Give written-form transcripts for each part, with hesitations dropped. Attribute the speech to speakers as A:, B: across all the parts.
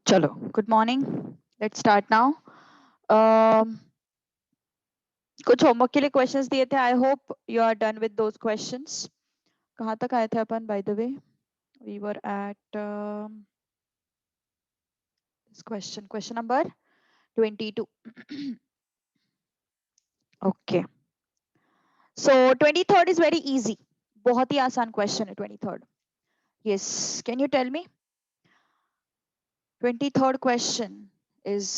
A: चलो, good morning. Let's start now. कुछ homework के लिए क्वेश्चंस दिए थे। I hope you are done with those questions. कहाँ तक आए थे अपन? By the way, we were at question number 22. Okay, so 23rd is very easy. बहुत ही आसान क्वेश्चन है 23rd। Yes, can you tell me? 23rd question is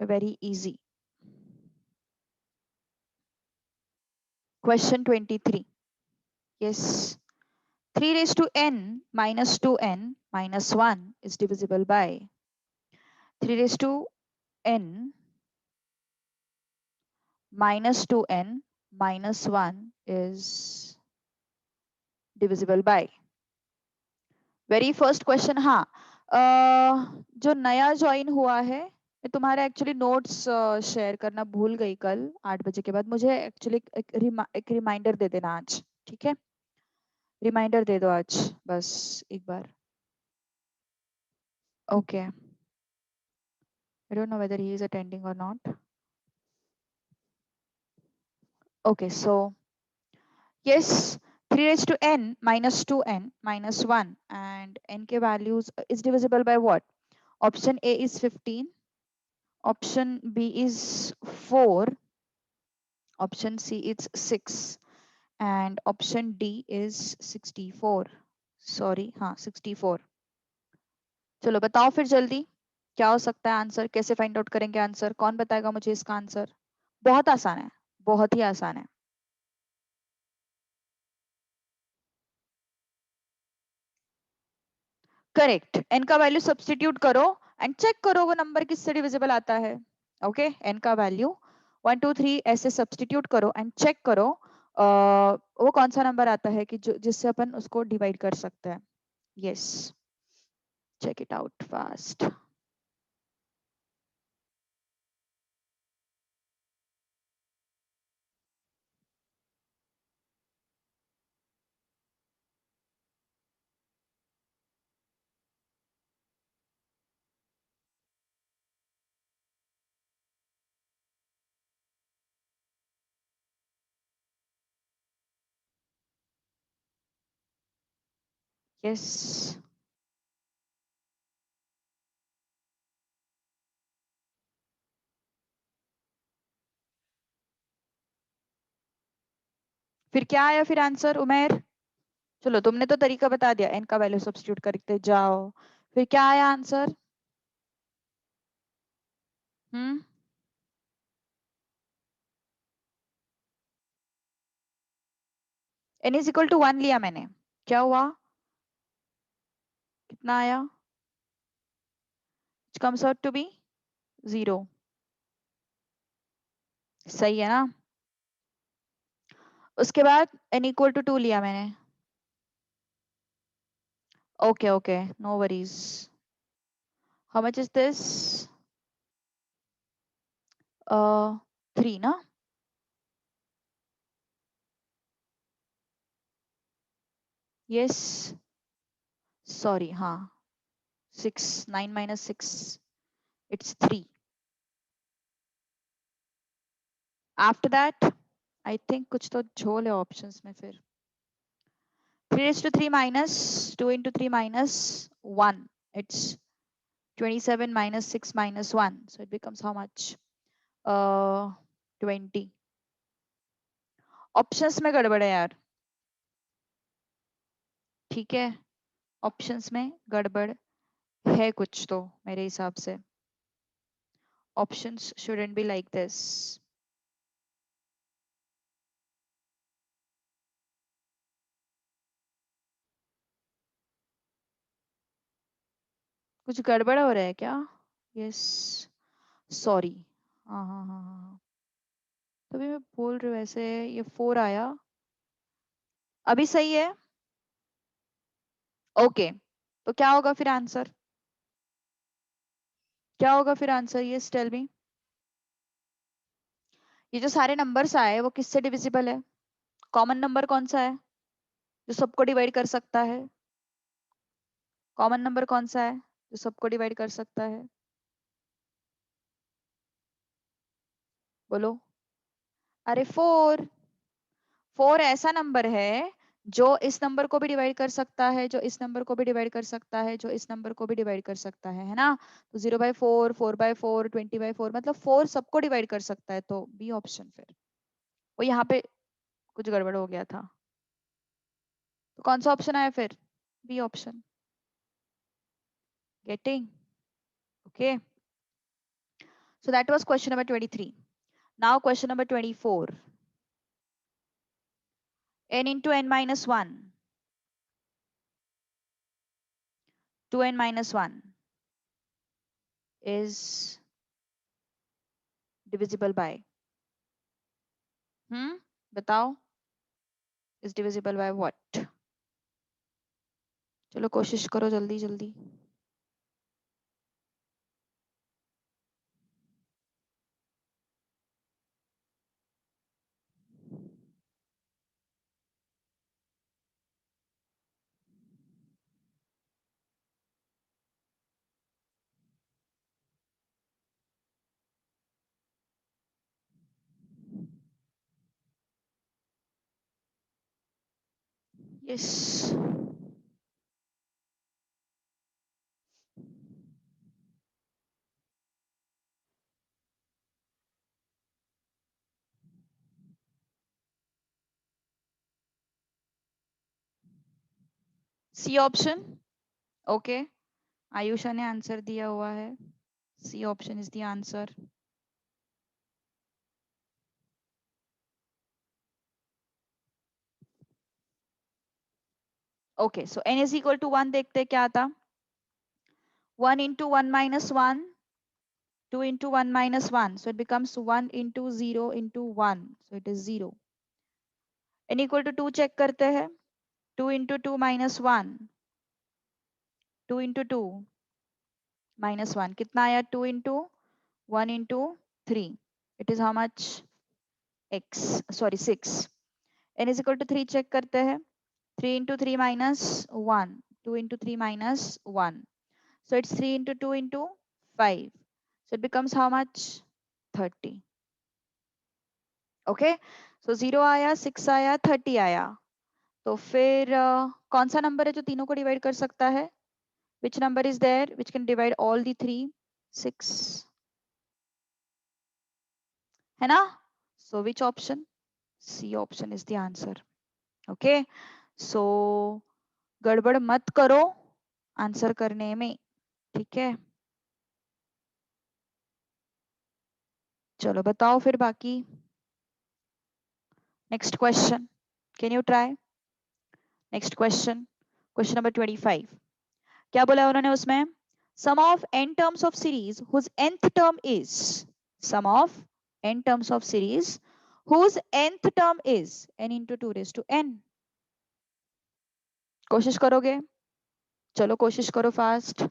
A: very easy. Question 23. Yes. 3 raised to n minus 2n minus 1 is divisible by 3 raised to n minus 2n minus 1 is divisible by. Very first question. हाँ, जो नया join हुआ है, मैं तुम्हारे actually notes share करना भूल गई कल 8 बजे के बाद। मुझे एक्चुअली एक रिमाइंडर दे देना आज, ठीक है? रिमाइंडर दे दो आज बस एक बार। Okay, I don't know whether he is attending और not. Okay, so yes, 3 raised to n minus 2n minus 1 and n के values is divisible by what? Option A is 15, option B is 4, option C is 6 and option D is 64. Sorry, हाँ 64. चलो बताओ फिर जल्दी, क्या हो सकता है आंसर? कैसे फाइंड आउट करेंगे आंसर? कौन बताएगा मुझे इसका आंसर? बहुत आसान है, बहुत ही आसान है। करेक्ट, एन का वैल्यू सब्स्टिट्यूट करो एंड चेक करो वो नंबर किससे डिविजिबल आता है। ओके, एन का वैल्यू 1 2 3 ऐसे सब्स्टिट्यूट करो एंड चेक करो वो कौन सा नंबर आता है कि जो जिससे अपन उसको डिवाइड कर सकते हैं। Yes, check it out fast. Yes, फिर क्या आया फिर आंसर उमेर? चलो, तुमने तो तरीका बता दिया, एन का वैल्यू सब्स्टिट्यूट करते जाओ। फिर क्या आया answer? Hmm, n is equal to 1 लिया मैंने, क्या हुआ? कितना आया? It comes out to be 0। सही है ना? उसके बाद n इक्वल टू 2 लिया मैंने। Okay okay, no worries. How much is this? 3 ना? यस, सॉरी, हाँ 6, 9 minus 6 it's 3। After that I think कुछ तो झोल है ऑप्शंस में। फिर 3 raised to 3 minus 2 into 3 minus 1, it's 27 minus 6 minus 1, so it becomes how much? 20। Options में गड़बड़ है यार, ठीक है? ऑप्शंस में गड़बड़ है कुछ तो मेरे हिसाब से। Options shouldn't be like this। कुछ गड़बड़ हो रहा है क्या? Yes, sorry. हाँ हाँ हाँ हाँ हाँ। तभी मैं बोल रही हूँ, ऐसे ये 4 आया। अभी सही है? ओके, तो क्या होगा फिर आंसर? क्या होगा फिर आंसर? ये टेल मी। ये जो सारे नंबर्स आए वो किससे डिविजिबल है? कॉमन नंबर कौन सा है जो सबको डिवाइड कर सकता है? कॉमन नंबर कौन सा है? जो सबको डिवाइड कर सकता है? बोलो। अरे 4। 4 ऐसा नंबर है जो इस नंबर को भी डिवाइड कर सकता है, जो इस नंबर को भी डिवाइड कर सकता है, जो इस नंबर को भी डिवाइड कर सकता है ना? तो 0/4, 4/4, 20/4, मतलब 4 सबको डिवाइड कर सकता है, तो बी ऑप्शन। फिर वो यहाँ पे कुछ गड़बड़ हो गया था, तो कौन सा ऑप्शन आया फिर? B option. Getting? Okay, so that was question number 23. Now question number 24. N into n minus 1, 2n minus 1 is divisible by, बताओ, is divisible by what? चलो कोशिश करो जल्दी जल्दी। Yes. C option. Okay, Ayusha ने आंसर दिया हुआ है, C option is the answer. Okay, so n is equal to 1 देखते हैं क्या आता। 1 into 1 minus 1, 2 into 1 minus 1, so it becomes 1 into 0 into 1, so it is 0. n equal to 2 check करते हैं। 2 into 2 minus 1, 2 into 2 minus 1, कितना आया? 2 into 1 into 3, it is how much? x, sorry 6. n is equal to 3 check करते हैं। 3 into 3 minus 1, 2 into 3 minus 1, so it's 3 into 2 into 5, so it becomes how much? 30. Okay, सो 0 आया, 6 आया, 30 आया, तो फिर कौन सा नंबर है जो तीनों को डिवाइड कर सकता है? Which number is there which can divide all the 3? 6 है ना? So which option? C option is the answer. Okay, so गड़बड़ मत करो आंसर करने में, ठीक है? चलो बताओ फिर बाकी। Next question, can you try? Next question, question number 25। क्या बोला है उन्होंने उसमें? Sum of n terms of series whose nth term is, sum of n terms of series whose nth term is n into 2 raised to n. कोशिश करोगे? चलो कोशिश करो फास्ट।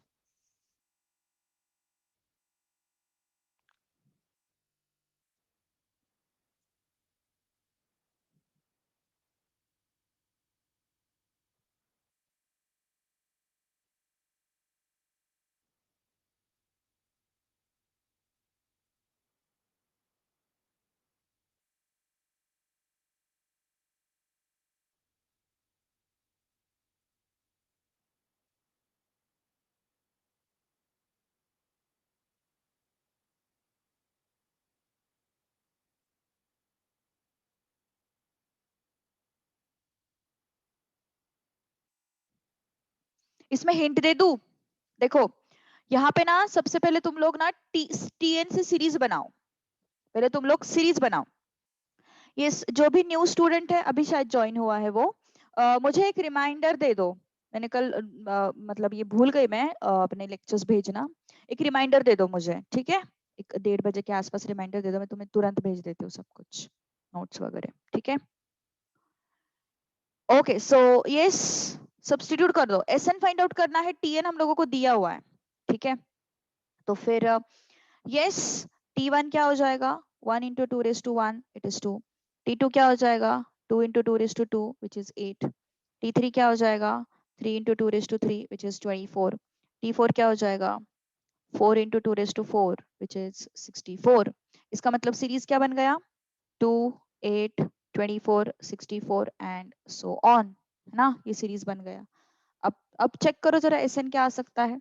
A: इसमें हिंट दे दूं? देखो यहाँ पे ना सबसे पहले तुम लोग ना टीएन से सीरीज बनाओ, पहले तुम लोग सीरीज बनाओ। ये जो भी न्यू स्टूडेंट है अभी शायद ज्वाइन हुआ है वो, मुझे एक रिमाइंडर दे दो। मैंने कल मतलब ये भूल गई मैं अपने लेक्चर्स भेजना, एक रिमाइंडर दे दो मुझे, ठीक है? एक 1:30 बजे के आसपास रिमाइंडर दे दो, मैं तुम्हें तुरंत भेज देती हूँ सब कुछ, नोट्स वगैरह, ठीक है? ओके, सो यस, सब्स्टिट्यूट कर दो। एस एन फाइंड आउट करना है, टीएन हम लोगों को दिया हुआ है, ठीक है? तो फिर यस, T1 क्या हो जाएगा? 1 into 2 raised to 1, it is 2. T2 क्या हो जाएगा? 2 into 2 raised to 2, which is 8. T3 क्या हो जाएगा? 3 into 2 raised to 3, which is 24. T4 क्या हो जाएगा 4 into 2 raised to 4 which is 64. इसका मतलब सीरीज क्या बन गया 2 8 24 64 एंड सो ऑन, है ना, ये सीरीज बन गया। अब चेक करो जरा SN क्या आ सकता है।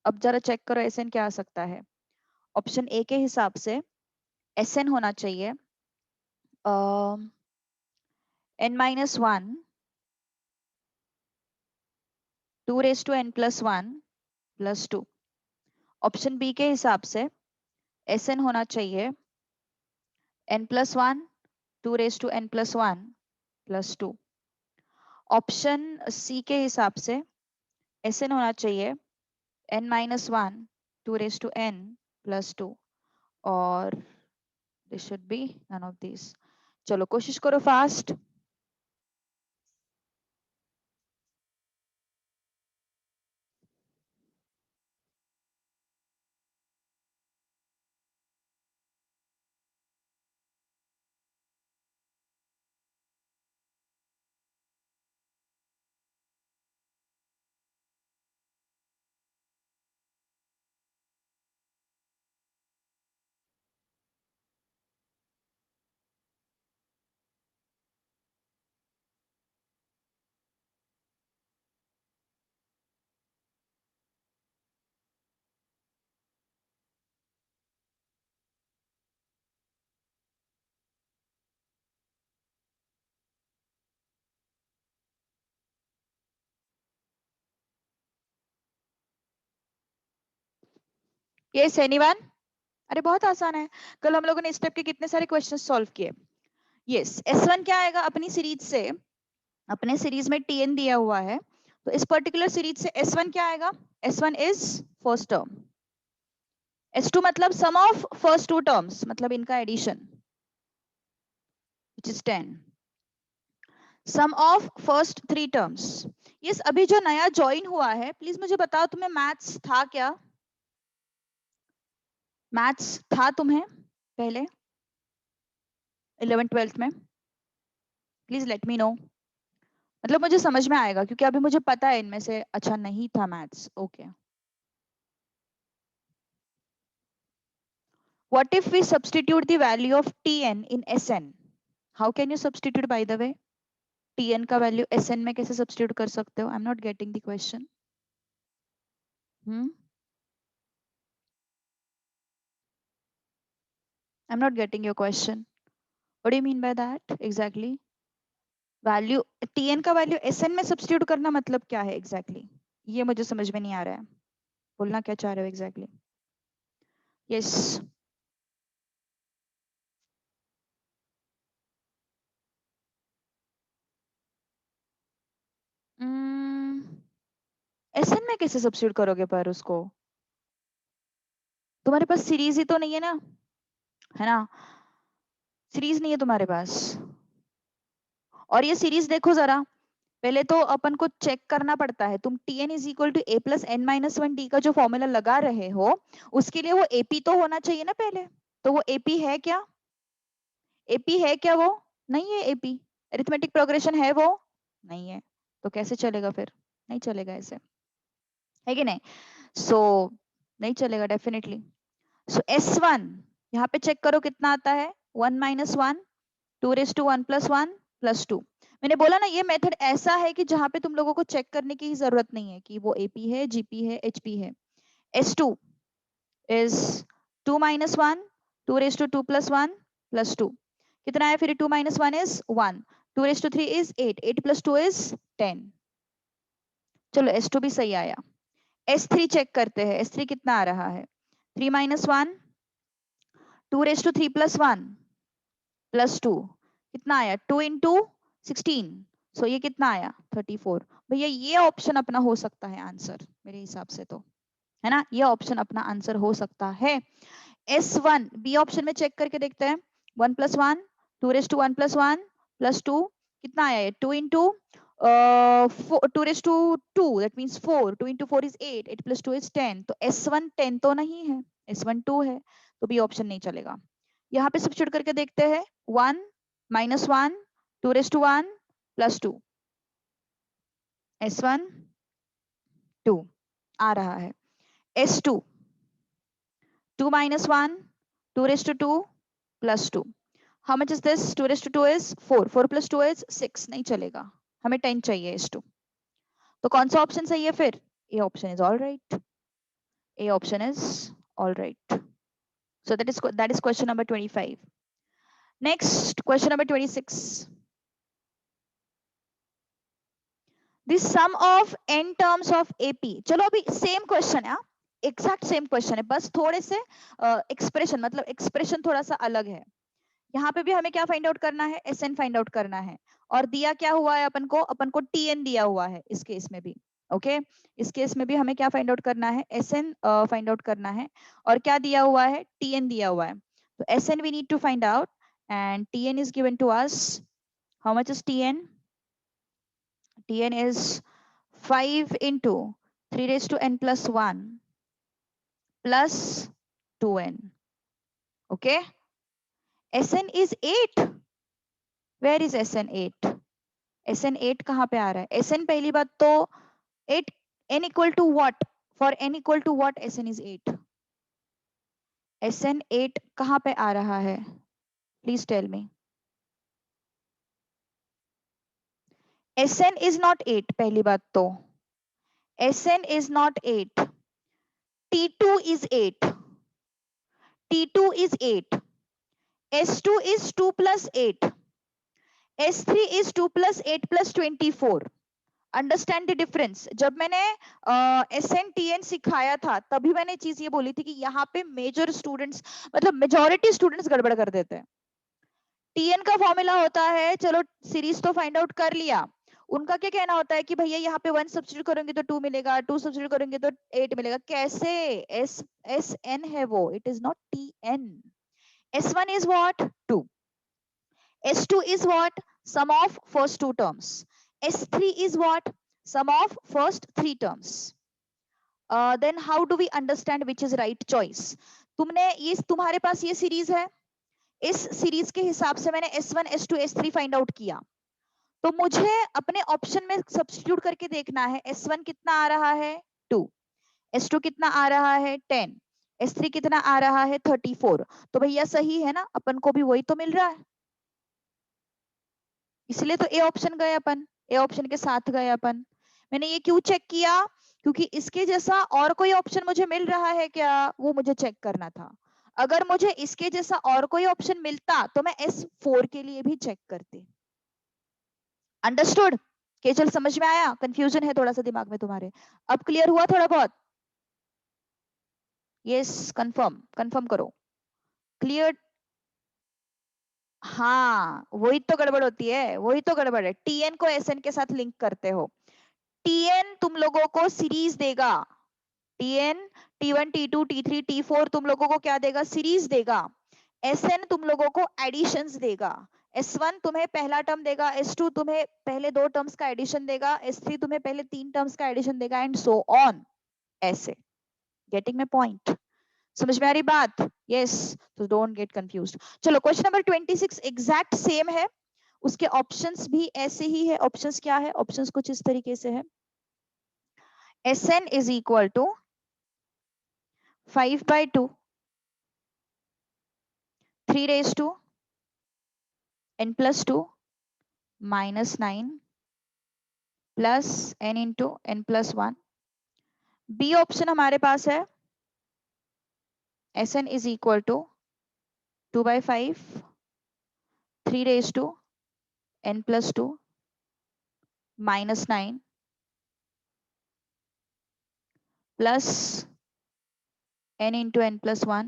A: अब जरा चेक करो SN क्या आ सकता है। ऑप्शन ए के हिसाब से SN होना चाहिए n-1 2 raised to n plus 1 plus 2। Option B के हिसाब से SN होना चाहिए n+1 2 raised to n plus 1 plus 2। Option C के हिसाब से SN होना चाहिए n-1 2 raised to n plus 2 और this should be none of these। चलो कोशिश करो फास्ट। Yes anyone? अरे बहुत आसान है, कल हम लोगों ने इस टाइप के कितने सारे क्वेश्चन सॉल्व किए। यस S1 क्या आएगा अपनी सीरीज से, अपने सीरीज में TN दिया हुआ है तो इस पर्टिकुलर सीरीज से S1 क्या आएगा S1 is first term. S2 मतलब sum of first two terms, मतलब इनका addition which is 10। Sum of first three terms. Yes अभी जो नया ज्वाइन हुआ है प्लीज मुझे बताओ तुम्हें मैथ्स था क्या, मैथ्स था तुम्हें पहले 11th 12th में, प्लीज लेट मी नो, मतलब मुझे समझ में आएगा क्योंकि अभी मुझे पता है इनमें से अच्छा नहीं था maths. Okay what if we substitute the value of Tn in Sn? How can you substitute by the way? Tn का वैल्यू Sn में कैसे सब्स्टिट्यूट कर सकते हो? I am not getting the question. I'm not getting your question. What do you mean by that exactly? Value Tn का value Sn में substitute करना मतलब क्या है एग्जैक्टली ये मुझे समझ में नहीं आ रहा है, बोलना क्या चाह रहे हो एग्जैक्टली? यस Sn में कैसे सब्स्टिट्यूट करोगे पर उसको, तुम्हारे पास सीरीज ही तो नहीं है ना, है ना, सीरीज नहीं है तुम्हारे पास। और ये सीरीज देखो जरा, पहले तो अपन को चेक करना पड़ता है, तुम Tn is equal to a plus n minus one d का जो फॉर्मूला लगा रहे हो उसके लिए वो एपी तो होना चाहिए ना पहले, तो वो एपी है क्या, एपी है क्या, वो नहीं है एपी, अरिथमेटिक प्रोग्रेशन है वो नहीं है, तो कैसे चलेगा फिर, नहीं चलेगा ऐसे, है कि नहीं, सो नहीं चलेगा डेफिनेटली। सो S1 यहाँ पे चेक करो कितना आता है 1 - 1 2 raised to 1 + 1 + 2। मैंने बोला ना ये मेथड ऐसा है कि जहां पे तुम लोगों को चेक करने की जरूरत नहीं है कि वो एपी है जीपी है एचपी है। S2 इज 2 - 1 2 raised to 2 + 1 + 2 कितना है फिर 2 - 1 is 1 2 raised to 3 is 8 8 + 2 is 10। चलो S2 भी सही आया। S3 चेक करते हैं, S3 कितना आ रहा है 3 - 1 2 raised to 3 + 1 + 2 कितना आया 2 × 16, सो ये कितना आया 34। भैया ये ऑप्शन अपना हो सकता है आंसर मेरे हिसाब से तो, है ना, ये ऑप्शन अपना आंसर हो सकता है। S1 बी ऑप्शन में चेक करके देखते हैं 1 + 1 2 raised to 1 + 1 + 2 कितना आया है 2 × 2 raised to 2 that means 4 2 × 4 is 8 8 + 2 is 10, तो S1 10 तो नहीं है, S1 2 है, तो बी ऑप्शन नहीं चलेगा। यहाँ पे सब्स्टिट्यूट करके देखते हैं 1 - 1 2 raised to 1 + 2 S1 2 आ रहा है। S2 2 minus 1 2 raised to 2 plus 2. How much is this? 2 raised to 2 is 4. 4 plus 2 is 6. नहीं चलेगा, हमें 10 चाहिए S2. तो कौन सा ऑप्शन सही है फिर? A option is all right. A option is all right. So that is question number 25. Next, question number 26. The sum of n terms of AP. चलो अभी सेम क्वेश्चन है, एग्जैक्ट सेम क्वेश्चन है, बस थोड़े से एक्सप्रेशन मतलब expression थोड़ा सा अलग है. यहाँ पे भी हमें क्या फाइंड आउट करना है? एस एन फाइंड आउट करना है. और दिया क्या हुआ है अपन को टी एन दिया हुआ है इस केस में भी. ओके इस केस में भी हमें क्या फाइंड आउट करना है? एस एन फाइंड आउट करना है. और क्या दिया हुआ है? टी एन दिया हुआ है. तो s n we need to find out and t n is given to us. How much is t n? T n is 5 into 3 raised to n plus 1 plus 2n. Okay. Sn is 8. Where is Sn 8? Sn 8 कहाँ पे आ रहा है? Sn पहली बात तो 8 n equal to what? For n equal to what Sn is 8? Sn 8 कहाँ पे आ रहा है? Please tell me. Sn is not 8 पहली बात तो. Sn is not 8. T2 is 8. T2 is 8. S2 is 2 plus 8. S3 is 2 plus 8 plus 24. Understand the difference. जब मैंने S N t N सिखाया था तभी मैंने चीज ये बोली थी कि यहाँ पे मेजर स्टूडेंट्स मतलब मेजोरिटी स्टूडेंट्स गड़बड़ कर देते हैं. टीएन का फॉर्मूला होता है, चलो सीरीज तो फाइंड आउट कर लिया, उनका क्या कहना होता है कि भैया यहाँ पे 1 सब्स्टिट्यूट करेंगे तो 2 मिलेगा, 2 सब्स्टिट्यूट करेंगे तो 8 मिलेगा. कैसे? एस एस एन है वो, it is not t n. S1 is what? 2. S2 is what? Sum of first two terms. S3 is what? Sum of first three terms. Then how do we understand which is right choice? तुम्हारे पास ये series है, इस series के हिसाब से मैंने S1, S2, S3 find out किया. तो मुझे अपने ऑप्शन में सब्स्टिट्यूट करके देखना है. S1 कितना आ रहा है? 2. S2 कितना आ रहा है? 10. S3 कितना आ रहा है? 34. तो भैया सही है ना, अपन को भी वही तो मिल रहा है, इसलिए तो ए ऑप्शन गए अपन, ए ऑप्शन के साथ गए अपन. मैंने ये क्यों चेक किया? क्योंकि इसके जैसा और कोई ऑप्शन मुझे मिल रहा है क्या, वो मुझे चेक करना था. अगर मुझे इसके जैसा और कोई ऑप्शन मिलता तो मैं S4 के लिए भी चेक करती. अंडरस्टूड? केजल समझ में आया? कंफ्यूजन है थोड़ा सा दिमाग में तुम्हारे? अब क्लियर हुआ थोड़ा बहुत? यस, कंफर्म कंफर्म करो. क्लियर? हाँ वही तो गड़बड़ होती है, वही तो गड़बड़ है. टीएन को एसएन के साथ लिंक करते हो. टीएन तुम लोगों को सीरीज देगा. TN T1 T2 T3 T4 तुम लोगों को क्या देगा? सीरीज देगा. एसएन तुम लोगों को एडिशंस देगा. S1 तुम्हें पहला टर्म देगा, S2 तुम्हें पहले 2 टर्म्स का एडिशन देगा, S3 तुम्हें पहले 3 टर्म्स का एडिशन देगा एंड सो ऑन. ऐसे. Getting my point? समझ में आ रही बात? यस. तो डोंट गेट कंफ्यूज्ड. चलो क्वेश्चन नंबर 26 एग्जैक्ट सेम है, उसके ऑप्शंस भी ऐसे ही है. ऑप्शंस क्या है? ऑप्शंस कुछ इस तरीके से है. Sn is equal to 5 by 2 3 raised to n plus 2 minus 9 plus n into n plus 1. B option हमारे पास है Sn is equal to 2 by 5 3 raised to n plus 2 minus 9 plus n into n plus 1.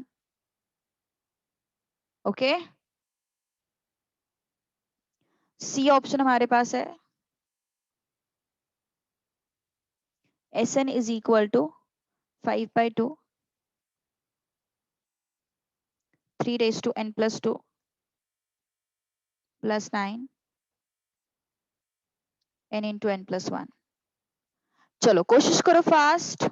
A: Okay. C option हमारे पास है Sn is equal to 5 by 2 3 raised to n plus 2 plus 9 n into n plus 1. चलो कोशिश करो fast.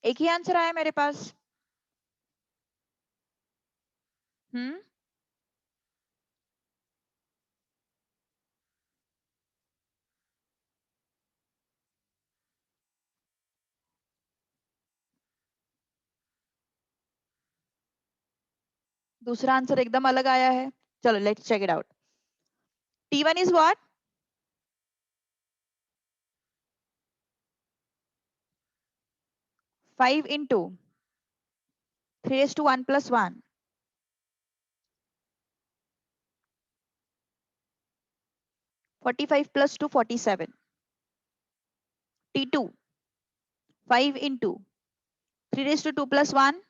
A: एक ही answer आया मेरे पास। दूसरा आंसर एकदम अलग आया है। चलो let's check it out. T1 is what? 5 into 3 raised to 1 plus 1. 45 plus 2, 47. T2, 5 into 3 raised to 2 plus 1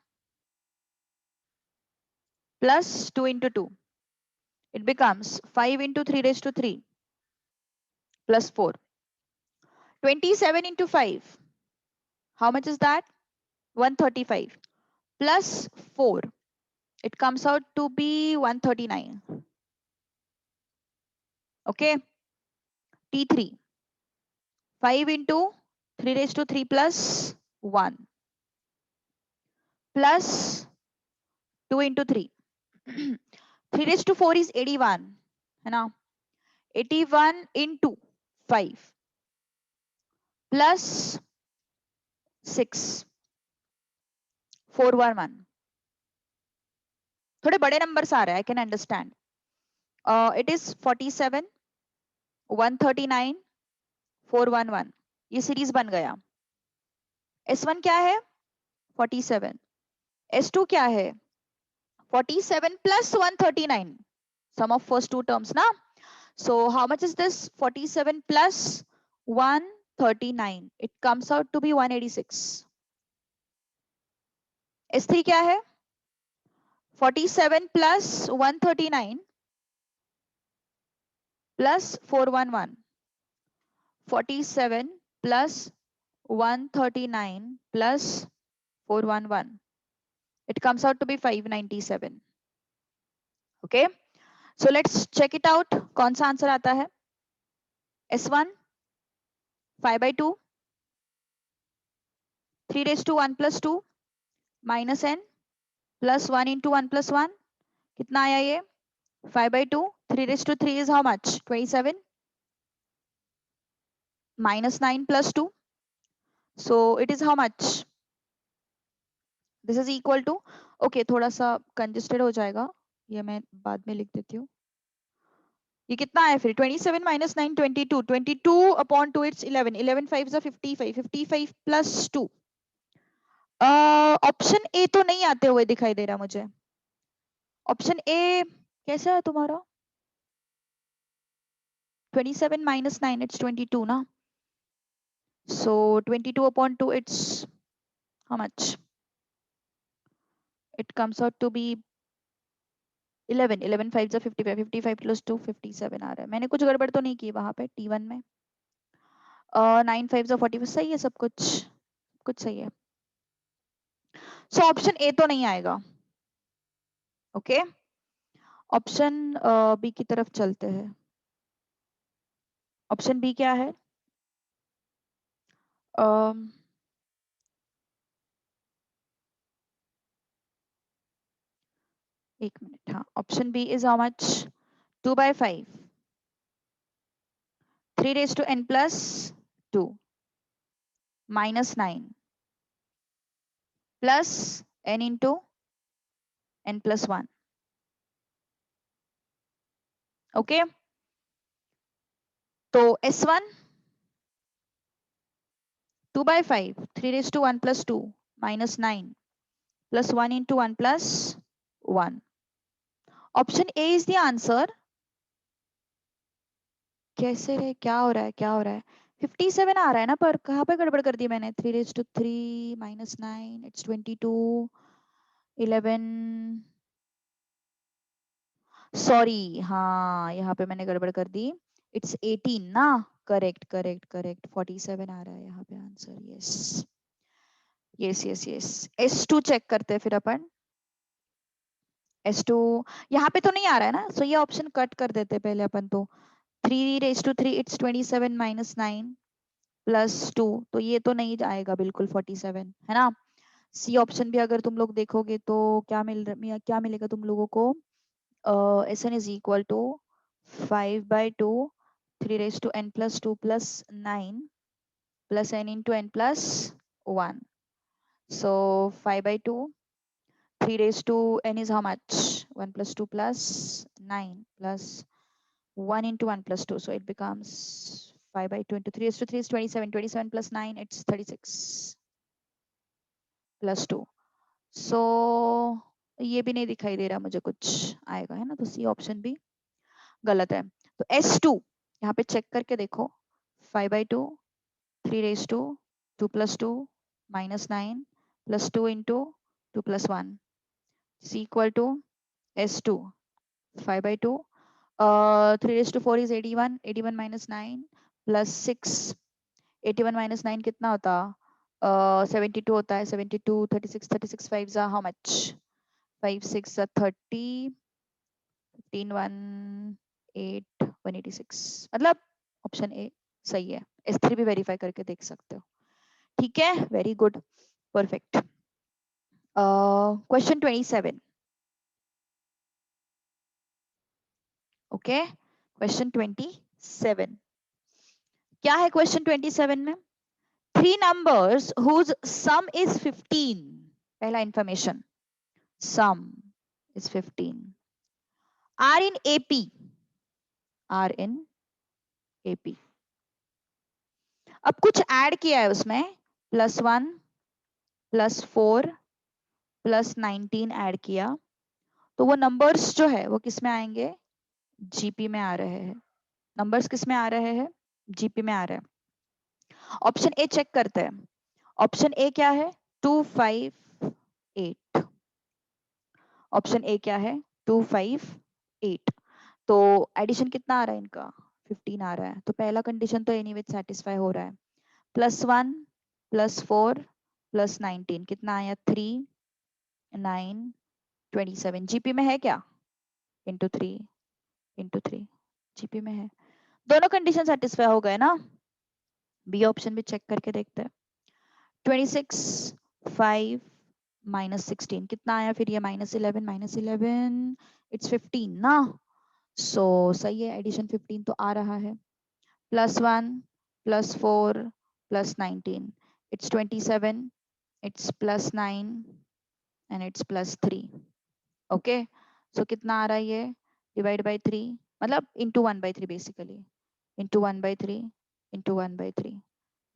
A: plus 2 into 2. It becomes 5 into 3 raised to 3 plus 4. 27 into 5. How much is that? 135 plus 4. It comes out to be 139. Okay. T3. 5 into 3 raised to 3 plus 1 plus 2 into 3. 3 raised to 4 is 81. है ना? 81 into 5 plus 6. 411. थोड़े बड़े numbers आ रहे हैं, I can understand. It is 47, 139, 411. ये series बन गया. S1 क्या है? 47. S2 क्या है? 47 plus 139. Sum of first two terms, na? So how much is this? 47 plus 139. It comes out to be 186. S3 क्या है? 47 plus 139 plus 411. 47 plus 139 plus 411. It comes out to be 597. Okay. So let's check it out. कौन सा answer आता है? S1 5 by 2 3 raised to 1 plus 2 minus n plus 1 into 1 plus 1. कितना आया ये? 5 by 2 3 raised to 3 is how much? 27 minus 9 plus 2. So it is how much? This is equal to, okay, थोड़ा सा congested हो जाएगा, ये मैं बाद में लिख देती हूँ. ये कितना है फिर? 27 minus 9 22. 22 upon 2 it's 11. 11 5 is 55. 55 plus 2. Option A तो नहीं आते हुए दिखाई दे रहा मुझे. ऑप्शन ए कैसा है तुम्हारा? 27 minus 9 it's 22 ना. So 22 upon 2 it's how much? It comes out to be 11. 11 5 is 55. 55 plus 2 57 आ रहा है. मैंने कुछ गड़बड़ तो नहीं की वहां पे T1 में. 9 5 is 40. सही है सब कुछ सही है. सो ऑप्शन ए तो नहीं आएगा. ओके. ऑप्शन बी की तरफ चलते हैं. ऑप्शन बी क्या है? एक मिनट. हाँ, option B is how much? 2 by 5 3 raised to n plus 2 minus 9 plus n into n plus 1. Okay. तो S1 2 by 5 3 raised to 1 plus 2 minus 9 plus 1 into 1 plus 1. Option A is the answer. कैसे रे? क्या हो रहा है? क्या हो रहा है? 57 आ रहा है ना, पर कहाँ पे गड़बड़ कर दी मैंने? 3 raised to 3 minus 9 it's 22 11. Sorry, हाँ यहाँ पे मैंने गड़बड़ कर दी. इट्स 18 ना. Correct correct correct. 47 आ रहा है यहाँ पे answer. Yes yes yes yes. S2 check करते हैं फिर अपन. S2 यहाँ पे तो नहीं आ रहा है ना, सो ये ऑप्शन कट कर देते हैं पहले अपन. तो 3 raised to 3 it's 27 minus 9 plus 2. तो ये तो नहीं आएगा बिल्कुल 47, है ना. सी ऑप्शन भी अगर तुम लोग देखोगे तो क्या मिलेगा तुम लोगों को? S n is equal to 5/2 3 raised to n+2 + 9 plus n into n plus 1. So 5/2 3 raised to n is how much? 1 plus 2 plus 9 plus 1 into 1 plus 2. So it becomes 5/2 into 3 raised to 3 is 27. 27 plus 9, it's 36 plus 2. So ये भी नहीं दिखाई दे रहा मुझे कुछ आएगा, है ना? तो सी ऑप्शन भी गलत है। तो S2 यहाँ पे चेक करके देखो, 5/2 3 raised to 2 plus 2 minus 9 plus 2 into 2 plus 1 is equal to S2 5/2 3 raised to 4 is 81 81 minus 9 plus 6 81 minus 9 कितना होता? 72 होता है। 72 36 36 5 how much? 5 6 30 15 1 8 186, मतलब ऑप्शन ए सही है। S3 भी वेरीफाई करके देख सकते हो। ठीक है, very good, perfect. Question 27। Okay, question 27 क्या है? क्वेश्चन 27 में 3 numbers whose sum is 15, पहला information, sum is 15, are in AP, are in AP। अब कुछ ऐड किया है उसमें, +1 +4 +19 ऐड किया, तो वो नंबर्स जो है वो किस में आएंगे? जीपी में आ रहे हैं। नंबर्स किस में आ रहे हैं? जीपी में आ रहे हैं। ऑप्शन ए चेक करते हैं। ऑप्शन ए क्या है? 258। ऑप्शन ए क्या है? 258। तो एडिशन कितना आ रहा है इनका? 15 आ रहा है। तो पहला कंडीशन तो एनीवे सेटिस्फाई हो रहा है। +1 +4 +19 कितना आया? 3 9 27। जीपी में है क्या? इंटू 3 जीपी में है। दोनों कंडीशन सेटिस्फाई हो गए ना? बी ऑप्शन भी चेक करके देखते हैं। 26 5 -16 कितना आया फिर? ये -11 इट्स 15 ना? सो सही है, एडिशन 15 तो आ रहा है। +1 +4 +19 it's 27, it's +9 and it's +3। Okay, so कितना आ रहा है ये? डिवाइड बाई 3, मतलब इंटू 1/3 बेसिकली, इंटू 1/3 इंटू 1/3।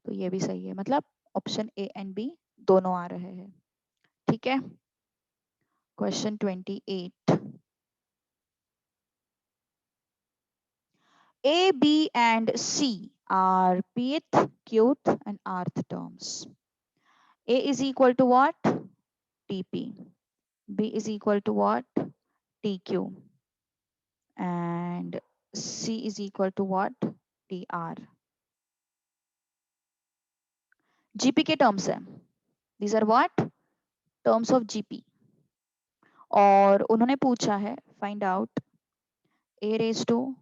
A: तो ये भी सही है, मतलब ऑप्शन ए एंड बी दोनों आ रहे हैं। ठीक है, question 28। A, B, and C are pth, qth, and rth terms. A is equal to what? TP. B is equal to what? TQ. And C is equal to what? TR. GP के terms है. These are what? Terms of GP. और उन्होंने पूछा है find out A raised to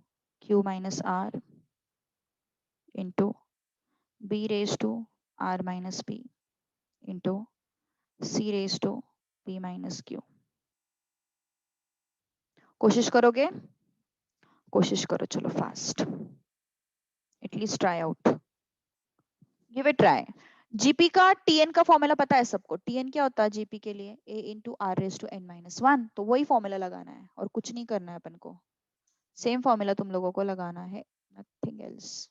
A: Q minus R into B raised to R minus P into C raised to P minus Q. कोशिश करोगे? कोशिश करो, चलो fast, at least try out, give it try. GP का टीएन का formula पता है सबको? टीएन क्या होता है जीपी के लिए? A into r raise to n minus 1। तो वही फॉर्मूला लगाना है और कुछ नहीं करना है अपन को। सेम फॉर्मूला तुम लोगों को लगाना है, नथिंग एल्स।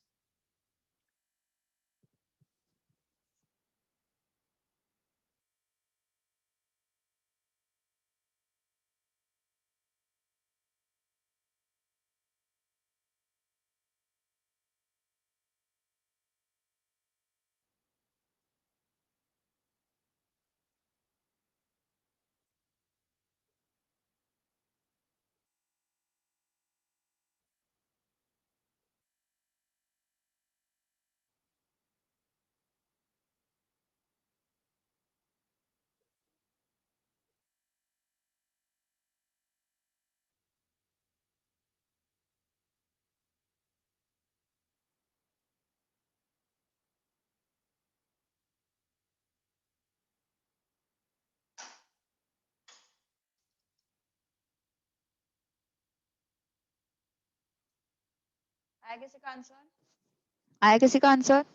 A: आया किसी का आंसर? आया किसी का आंसर?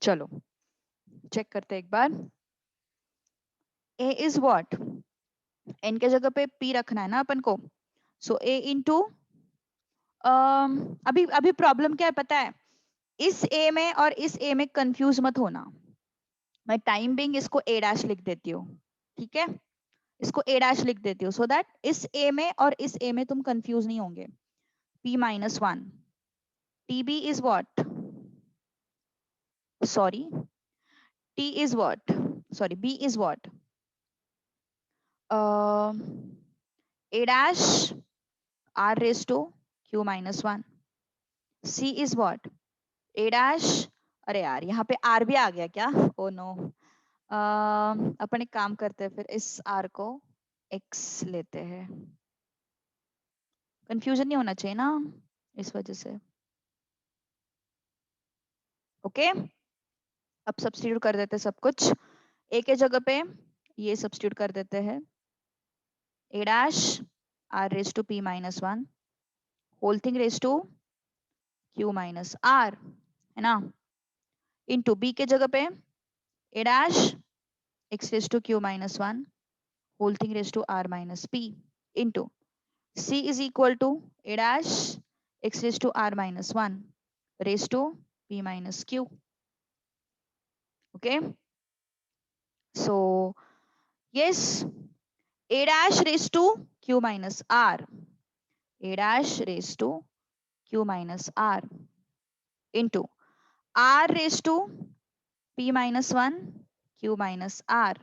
A: चलो चेक करते एक बार। a is what? n के जगह पे p रखना है ना अपन को। सो a इंटू अभी अभी प्रॉब्लम क्या है पता है? इस a में और इस a में कंफ्यूज मत होना। मैं टाइम बिंग इसको a डैश लिख देती हूँ, ठीक है? इसको a डैश लिख देती हूँ सो दैट इस a में और इस a में तुम कंफ्यूज नहीं होंगे। p minus one, tb is what? Sorry, t is what? Sorry, b is what? uh, a dash r raised to q minus 1. c is what? a dash, अरे यार यहाँ पे r भी आ गया क्या? Oh no. अपन एक काम करते हैं फिर, इस r को x लेते हैं। कंफ्यूजन नहीं होना चाहिए ना इस वजह से। ओके, अब सब्स्टिट्यूट कर देते हैं सब कुछ। a के जगह पे ये सब्स्टिट्यूट कर देते हैं, a dash r raised to p minus 1 whole thing raise to q minus r, है ना? इंटू b के जगह पे a dash x raise to q minus 1 whole thing raise to r minus p into c is equal to a dash x raise to r minus 1 raise to p minus q. Okay, so yes, a dash raise to q minus r, a dash raise to q minus r into r raise to p minus 1 q minus r,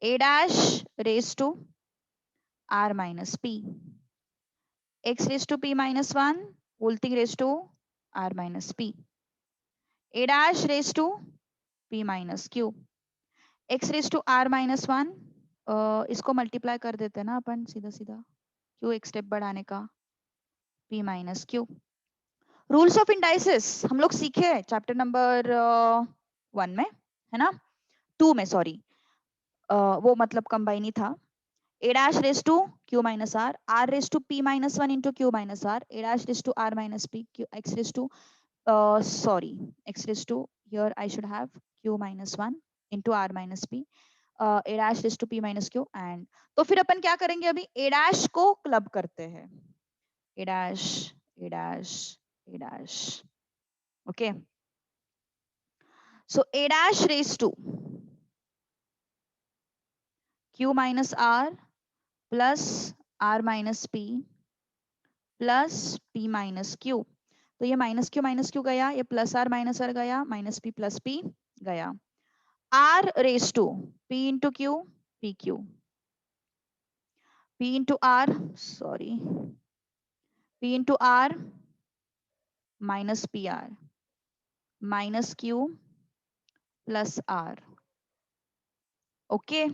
A: a dash raised to r minus p, x raised to p minus 1 whole thing raised to r minus p, a dash raised to p minus q, x raised to r minus 1, इसको multiply कर देते हैं ना अपन सीधा सीधा, क्यों एक step बढ़ाने का, p minus q. Rules of indices हम लोग सीखे चैप्टर नंबर 1 में, है ना? 2 में सॉरी, वो मतलब कंबाइन ही था। a dash raised to q minus r raised to p minus 1 into q minus r, a dash raised to r minus p, q, x raised to, sorry, x raised to, here I should have q minus 1 into r minus p, a dash raised to p minus q, and तो फिर अपन क्या करेंगे अभी, a dash को club करते हैं, a dash, a dash, a dash. Okay, so a dash raised to q minus r plus r minus p plus p minus q, तो ये माइनस क्यू गया, ये प्लस आर गया, माइनस पी गया, r raise to p into q, p q, p into r, sorry, p into r minus p r minus q plus r. Okay,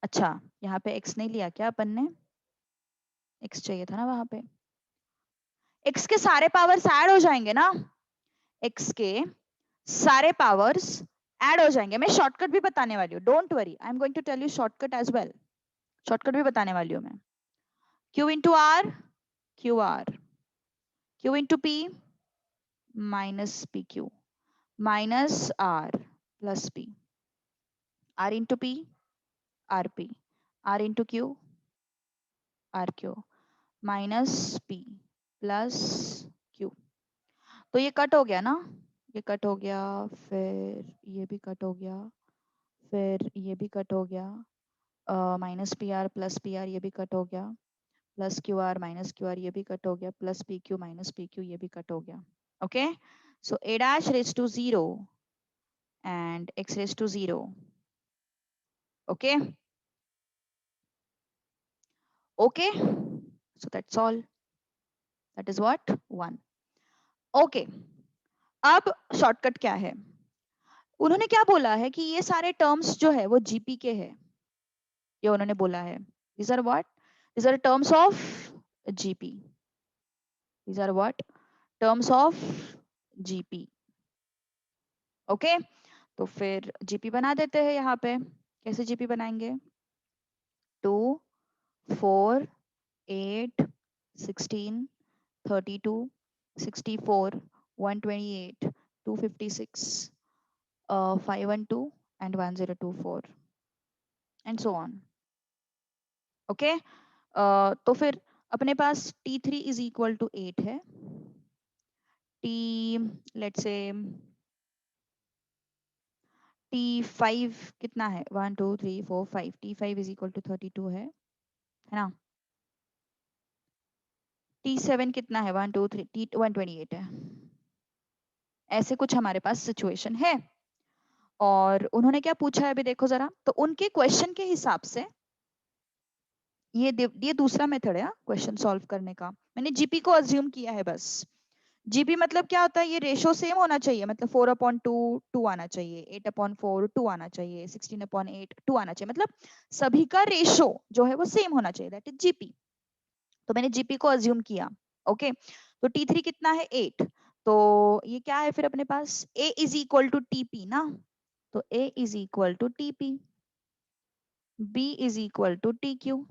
A: अच्छा यहाँ पे x नहीं लिया क्या अपन ने? x चाहिए था ना वहां पे. x के सारे पावर्स ऐड हो जाएंगे ना, x के सारे पावर्स ऐड हो जाएंगे. मैं शॉर्टकट भी बताने वाली हूँ, don't worry, I am going to tell you shortcut as well. Shortcut भी बताने वाली हूँ मैं. q into r, q r, q into p minus p q minus r plus p, r into p r p, r into q r q minus p plus q. तो ये cut हो गया ना, ये कट हो गया, फिर ये भी कट हो गया, फिर ये भी कट हो गया, minus p are plus p are ये भी कट हो गया, plus Q R minus Q R ये भी कट हो गया, plus P q minus p Q ये भी कट हो गया. Okay, so a dash raised to 0 and x raised to 0. Okay, okay, So that's all. That is what 1. Okay. अब shortcut क्या है? उन्होंने क्या बोला है कि ये सारे टर्म्स जो है वो जीपी के है, ये उन्होंने बोला है. These are what? These are terms of GP. These are what? Terms of GP. Okay okay? तो फिर जीपी बना देते हैं यहाँ पे. कैसे जीपी बनाएंगे? 2, 4, 8, 16, 32, 64, 128, 256, 512 and 1024 and so on. Okay okay? तो फिर अपने पास T3 is equal to 8 है. let's say T5 कितना है? 1 2 3 4 5. T5 is equal to 32 है ना? T7 कितना है? 1 2 3. T 128 है. ऐसे कुछ हमारे पास सिचुएशन है. और उन्होंने क्या पूछा है अभी देखो जरा. तो उनके क्वेश्चन के हिसाब से ये दूसरा मेथड है क्वेश्चन सॉल्व करने का. मैंने जीपी को अज्यूम किया है बस. जीपी मतलब क्या होता है? ये रेशो सेम होना चाहिए. मतलब 4/2 2 आना चाहिए, 8/4 2 आना चाहिए, 16/8 2 आना चाहिए. मतलब सभी का रेशो जो है वो सेम होना चाहिए. That is GP. तो मैंने जीपी को अज्यूम किया. ओके. तो T3 कितना है? 8. तो ये क्या है फिर अपने पास? A is equal to TP ना. तो A is equal to TP, B is equal to TQ,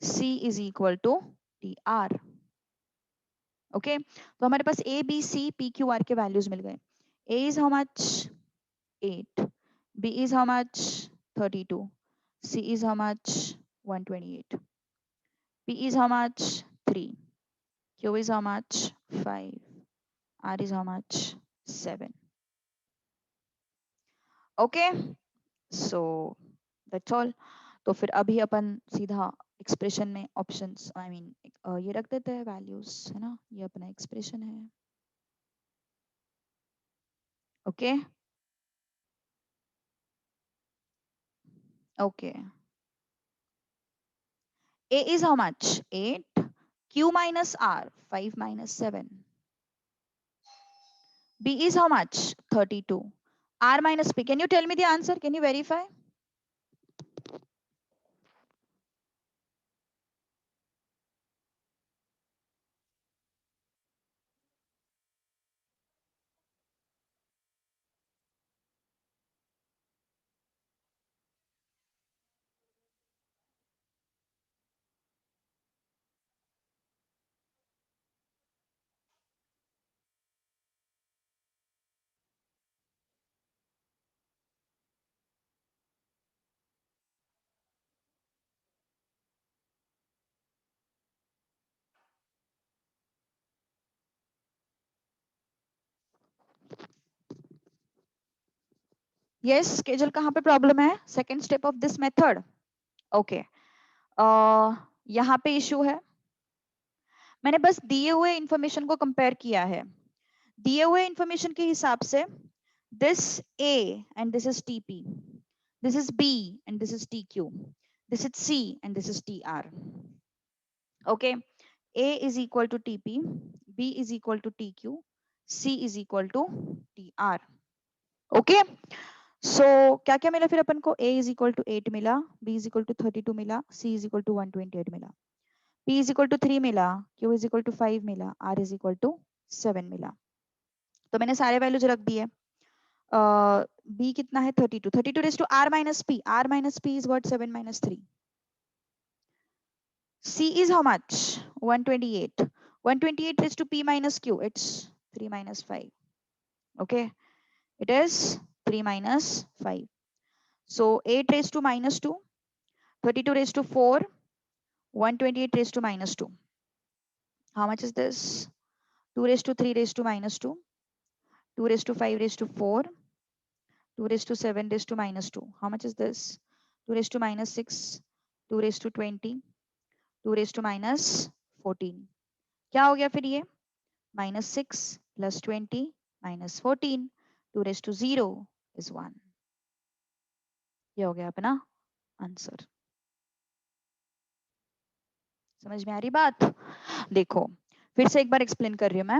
A: C is equal to TR. Okay. तो हमारे पास A B C P Q R के वैल्यूज मिल गए. A is how much? 8. B is how much? 32. C is how much? 128. P is how much? 3. Q is how much? 5. R is how much? 7. Okay. So that's all. तो फिर अभी अपन सीधा expression में options I mean ये रख देते हैं values, है ना. ये अपना एक्सप्रेशन है. Okay. Okay. A is how much? 8. Q minus R, 5 minus 7. B is how much? 32. R minus P. Can you tell me the answer? Can you verify? Yes, Kejal कहाँ पे प्रॉब्लम है? Second step of this method. Okay. यहाँ पे issue है. मैंने बस दिए हुए इंफॉर्मेशन को कंपेयर किया है. दिए हुए इंफॉर्मेशन के हिसाब से this A and this is TP, this is B and this is TQ, this is C and this is TR. Okay. A is equal to TP, B is equal to TQ, C is equal to TR. Okay. So क्या क्या मिला फिर अपन को? A is equal to 8 मिला, B is equal to 32 मिला, C is equal to 128 मिला, P is equal to 3 मिला, Q is equal to 5 मिला, R is equal to 7 मिला. तो मैंने सारे वैल्यूज रख दिए. B कितना है? 32. 32 raised to R minus P. R minus P is what? 7 minus 3. C is how much? 128. 128 raised to P minus Q. It's 3 minus 5. Okay. It is 3 minus 5. So 8 raised to minus 2. 32 raised to 4. 128 raised to minus 2. How much is this? 2 raised to 3 raised to minus 2. 2 raised to 5 raised to 4. 2 raised to 7 raised to minus 2. How much is this? 2 raised to minus 6. 2 raised to 20. 2 raised to minus 14. क्या हो गया फिर ये? minus 6 plus 20 minus 14. 2 raised to 0 is 1. ये हो गया अपना answer. समझ में आ रही बात? देखो फिर से एक बार एक्सप्लेन कर रही हूँ मैं।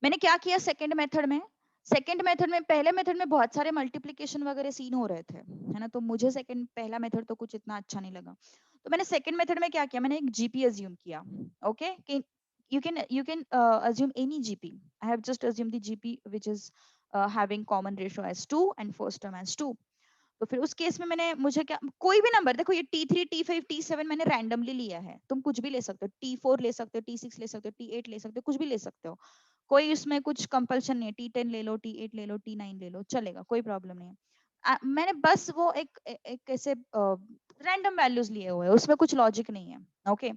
A: मैंने क्या किया सेकंड मेथड में, पहले मेथड में बहुत सारे मल्टीप्लिकेशन वगैरह सीन हो रहे थे, है ना, तो मुझे सेकंड पहला मेथड तो कुछ इतना अच्छा नहीं लगा, तो मैंने सेकंड मेथड में क्या किया, मैंने एक जीपी अज्यूम किया। Okay, you can assume any GP. I have just assumed the GP which is having common ratio as 2 and first term as 2. तो फिर उस केस में मैंने, मुझे क्या, कोई भी नंबर देखो, ये T3 T5 T7 मैंने रैंडमली लिया है, तुम कुछ भी ले सकते हो, T4 ले सकते हो, T6 ले सकते हो, T8 ले सकते हो, कुछ भी ले सकते हो, कोई उसमें कुछ कंपल्शन नहीं है, T10 ले लो, T8 ले लो, T9 ले लो, चलेगा, कोई प्रॉब्लम नहीं है। मैंने बस वो एक ऐसे रैंडम वैल्यूज लिए हुए हैं, उसमें कुछ लॉजिक नहीं है। ओके,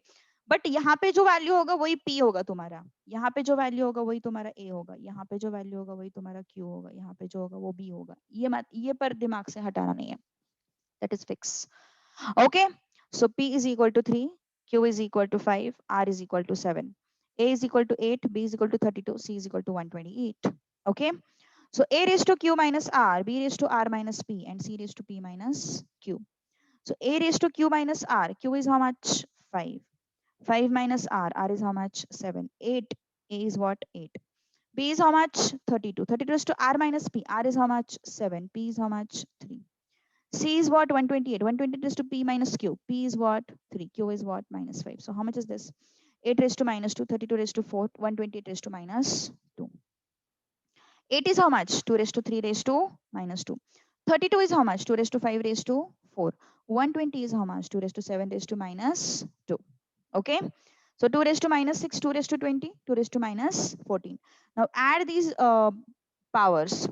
A: बट यहाँ पे जो वैल्यू होगा वही P होगा तुम्हारा, यहाँ पे जो वैल्यू होगा वही तुम्हारा A होगा, यहाँ पे जो वैल्यू होगा वही तुम्हारा Q होगा, यहाँ पे जो होगा वो B होगा, ये पर दिमाग से हटाना नहीं है, that is fix. Okay, so P is equal to 3, Q is equal to 5, R is equal to 7, A is equal to 8, B is equal to 32, C is equal to 128. Okay, so A raised to Q minus R, B raised to R minus P, and C raised to P minus Q. So A raised to Q minus R, Q is how much? 5. 5 minus R is how much? 7. 8, A is what? 8. B is how much? 32. 32 is to R minus P, R is how much? 7. P is how much? 3. C is what? 128. 128 is to P minus Q. P is what? 3. Q is what? Minus 5. So how much is this? 8 raised to minus 2, 32 raised to 4, 128 raised to minus 2. 8 is how much? 2 raised to 3 raised to minus 2. 32 is how much? 2 raised to 5 raised to 4. 120 is how much? 2 raised to 7 raised to minus 2. Okay. So 2 raised to minus 6, 2 raised to 20, 2 raised to minus 14. Now add these powers.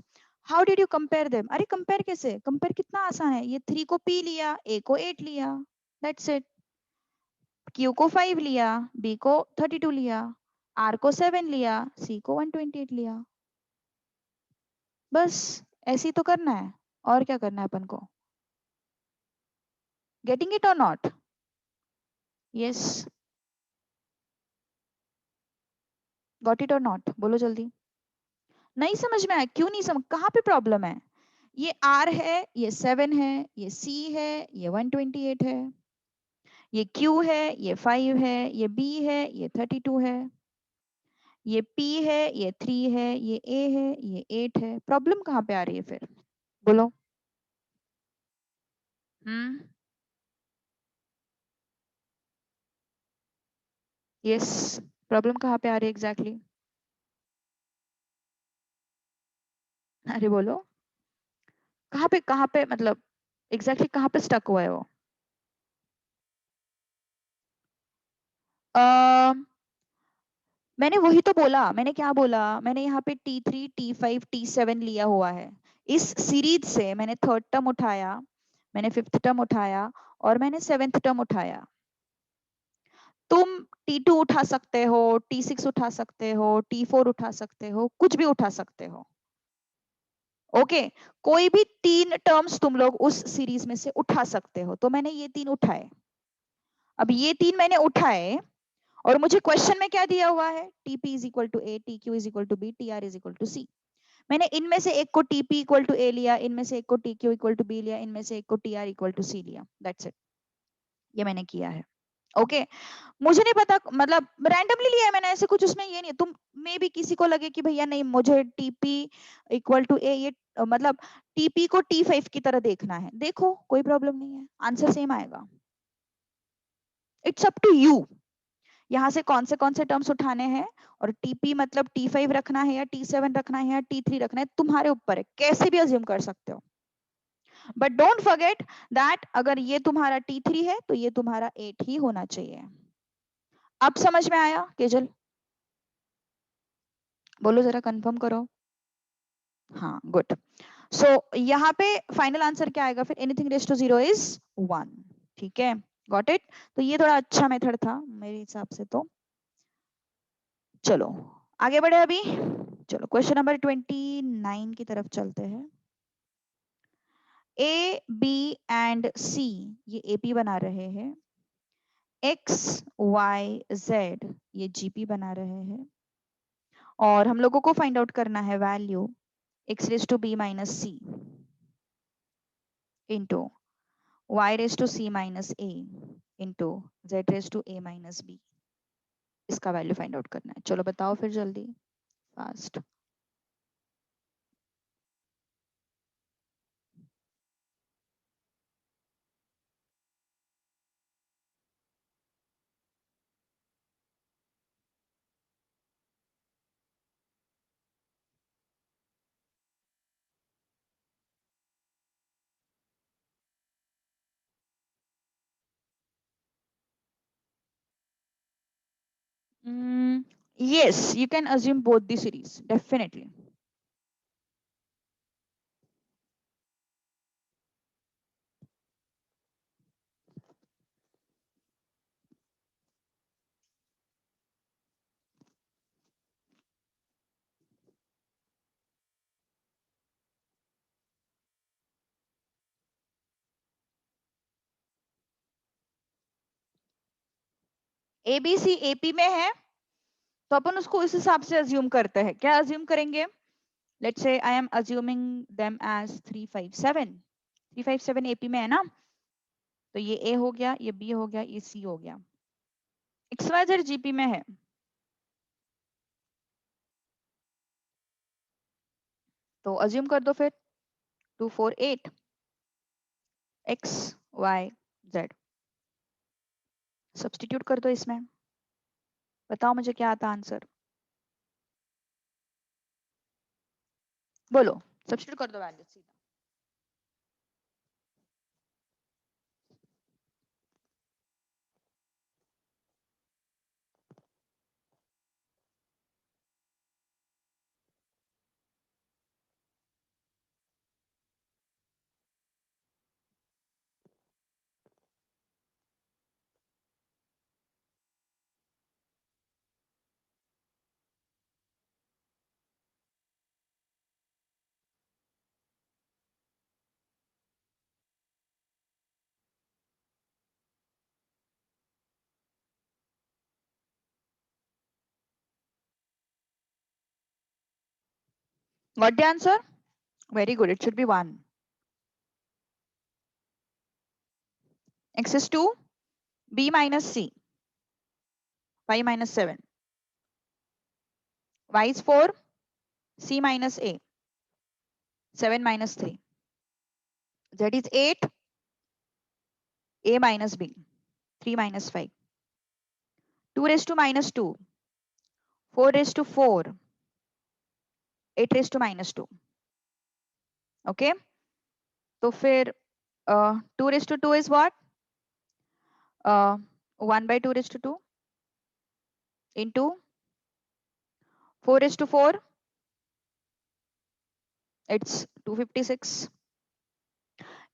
A: How did you compare them? अरे compare कैसे? Compare कितना आसान है, ये 3 को P लिया, A को 8 लिया, that's it. Q को 5 लिया, B को 32 लिया, R को 7 लिया, C को 128 लिया, बस ऐसे ही तो करना है, और क्या करना है अपन को? Getting it or not? Yes, got it or not? बोलो जल्दी। नहीं समझ में आया? क्यों नहीं समझ, कहाँ पे प्रॉब्लम है? ये R है, ये 7 है, ये C है, ये 128 है, ये Q है, ये 5 है, ये B है, ये 32 है, ये P है, ये 3 है, ये A है, ये 8 है, प्रॉब्लम कहाँ पे आ रही है फिर? बोलो। यस, प्रॉब्लम कहाँ पे आ रही है एग्जैक्टली? अरे बोलो, कहाँ पे मतलब एग्जैक्टली कहाँ पे स्टक हुआ है वो? मैंने वही तो बोला, मैंने क्या बोला, मैंने यहाँ पे T3 T5 T7 लिया हुआ है, इस सीरीज से मैंने थर्ड टर्म उठाया, मैंने फिफ्थ टर्म उठाया, और मैंने सेवेंथ टर्म उठाया। तुम T2 उठा सकते हो, T6 उठा सकते हो, T4 उठा सकते हो, कुछ भी उठा सकते हो। ओके, कोई भी 3 टर्म्स तुम लोग उस सीरीज में से उठा सकते हो, तो मैंने ये 3 उठाए। अब ये 3 मैंने उठाए, और मुझे क्वेश्चन में क्या दिया हुआ है? TP is equal to A, TQ is equal to B, TR is equal to C। मैंने इनमें से एक को TP इक्वल टू A लिया, इनमें से एक को TQ इक्वल टू B लिया, इनमें से एक को TR इक्वल टू C लिया, दैट्स इट, ये मैंने किया है। ओके, मुझे नहीं पता, मतलब रैंडमली लिया है मैंने, ऐसे कुछ उसमें ये नहीं। तुम मे भी किसी को लगे कि भैया नहीं मुझे TP इक्वल टू A, ये मतलब TP को T5 की तरह देखना है, देखो कोई प्रॉब्लम नहीं है, आंसर सेम आएगा। इट्स अप टू यू, यहाँ से कौन से टर्म्स उठाने हैं, और TP मतलब T5 रखना है या T7 रखना है या T3 रखना है, तुम्हारे ऊपर है, कैसे भी अज्यूम कर सकते हो। बट डोंट फॉरगेट दैट अगर ये तुम्हारा T3 है तो ये तुम्हारा 8 ही होना चाहिए। अब समझ में आया केजल? बोलो जरा, कंफर्म करो। हाँ, गुड। सो यहाँ पे फाइनल आंसर क्या आएगा फिर? एनीथिंग रेज टू 0 इज 1, ठीक है, गॉट इट। तो ये थोड़ा अच्छा मेथड था मेरे हिसाब से। तो चलो आगे बढ़े अभी, चलो क्वेश्चन नंबर 29 की तरफ चलते हैं। A, B एंड C ये AP बना रहे हैं, X, Y, Z ये GP बना रहे हैं, और हम लोगों को फाइंड आउट करना है value x raise to b minus c into y raise to c minus a into z raise to a minus b, इसका वैल्यू फाइंड आउट करना है। चलो बताओ फिर जल्दी, fast. Yes, you can assume both the series, definitely. ABC AP में है तो अपन उसको इस हिसाब से अज्यूम करते हैं। क्या अज्यूम करेंगे? Let's say I am assuming them as 357। 357 AP में है ना, तो ये A हो गया, ये B हो गया, ये C हो गया। XYZ GP में है तो अज्यूम कर दो फिर 248 XYZ, सब्स्टिट्यूट कर दो इसमें, बताओ मुझे क्या आता आंसर, बोलो। सब्स्टिट्यूट कर दो वैल्यू सीधा। Got the answer? Very good. It should be 1. X is 2, B minus C, 5 minus 7. Y is 4, C minus A, 7 minus 3. Z is 8, A minus B, 3 minus 5. 2 raised to minus 2, 4 raised to 4, 8 raised to minus 2. Okay? तो फिर 2 raised to 2 is what? 1 by 2 raised to 2 into 4 raised to 4, it's 256.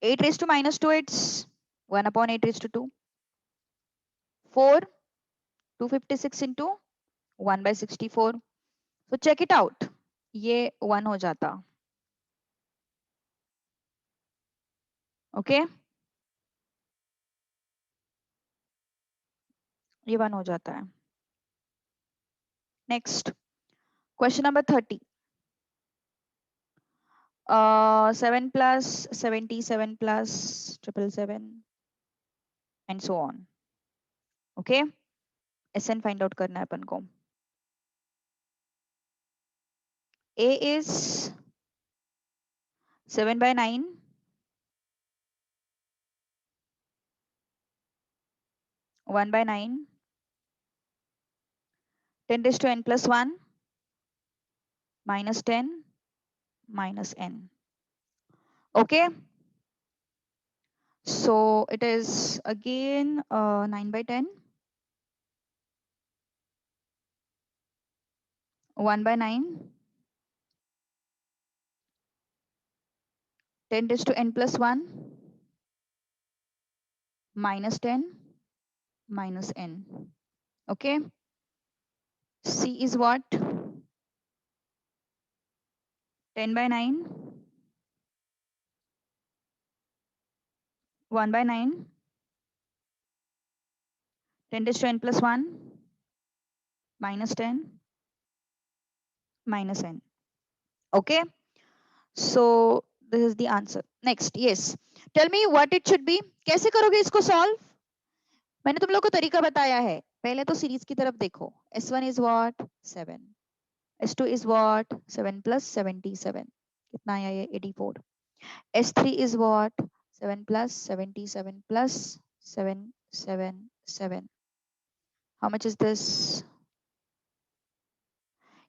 A: 8 raised to minus 2, it's 1 upon 8 raised to 2. 4, 256 into 1 by 64. So check it out. ये 1 हो जाता. Okay? ये 1 हो जाता है. Next. Question number 30. 7 plus 77 plus 777 and so on. Okay? SN find out करना है अपन को. A is 7 by 9. 1 by 9. 10 raised to n plus 1. Minus 10. Minus n. Okay? So it is again 9 by 10. 1 by 9. 10 raised to n plus 1. Minus 10. Minus n. Okay? C is what? 10 by 9. 1 by 9. 10 raised to n plus 1. Minus 10. Minus n. Okay? So this is the answer. Next, yes. Tell me what it should be. कैसे करोगे इसको solve? मैंने तुम लोग को तरीका बताया है, पहले तो सीरीज की तरफ देखो। S1 is what 7, S2 is what 7 plus 77, कितना आया ये 84। S3 is what 7 plus 77 plus 777, how much is this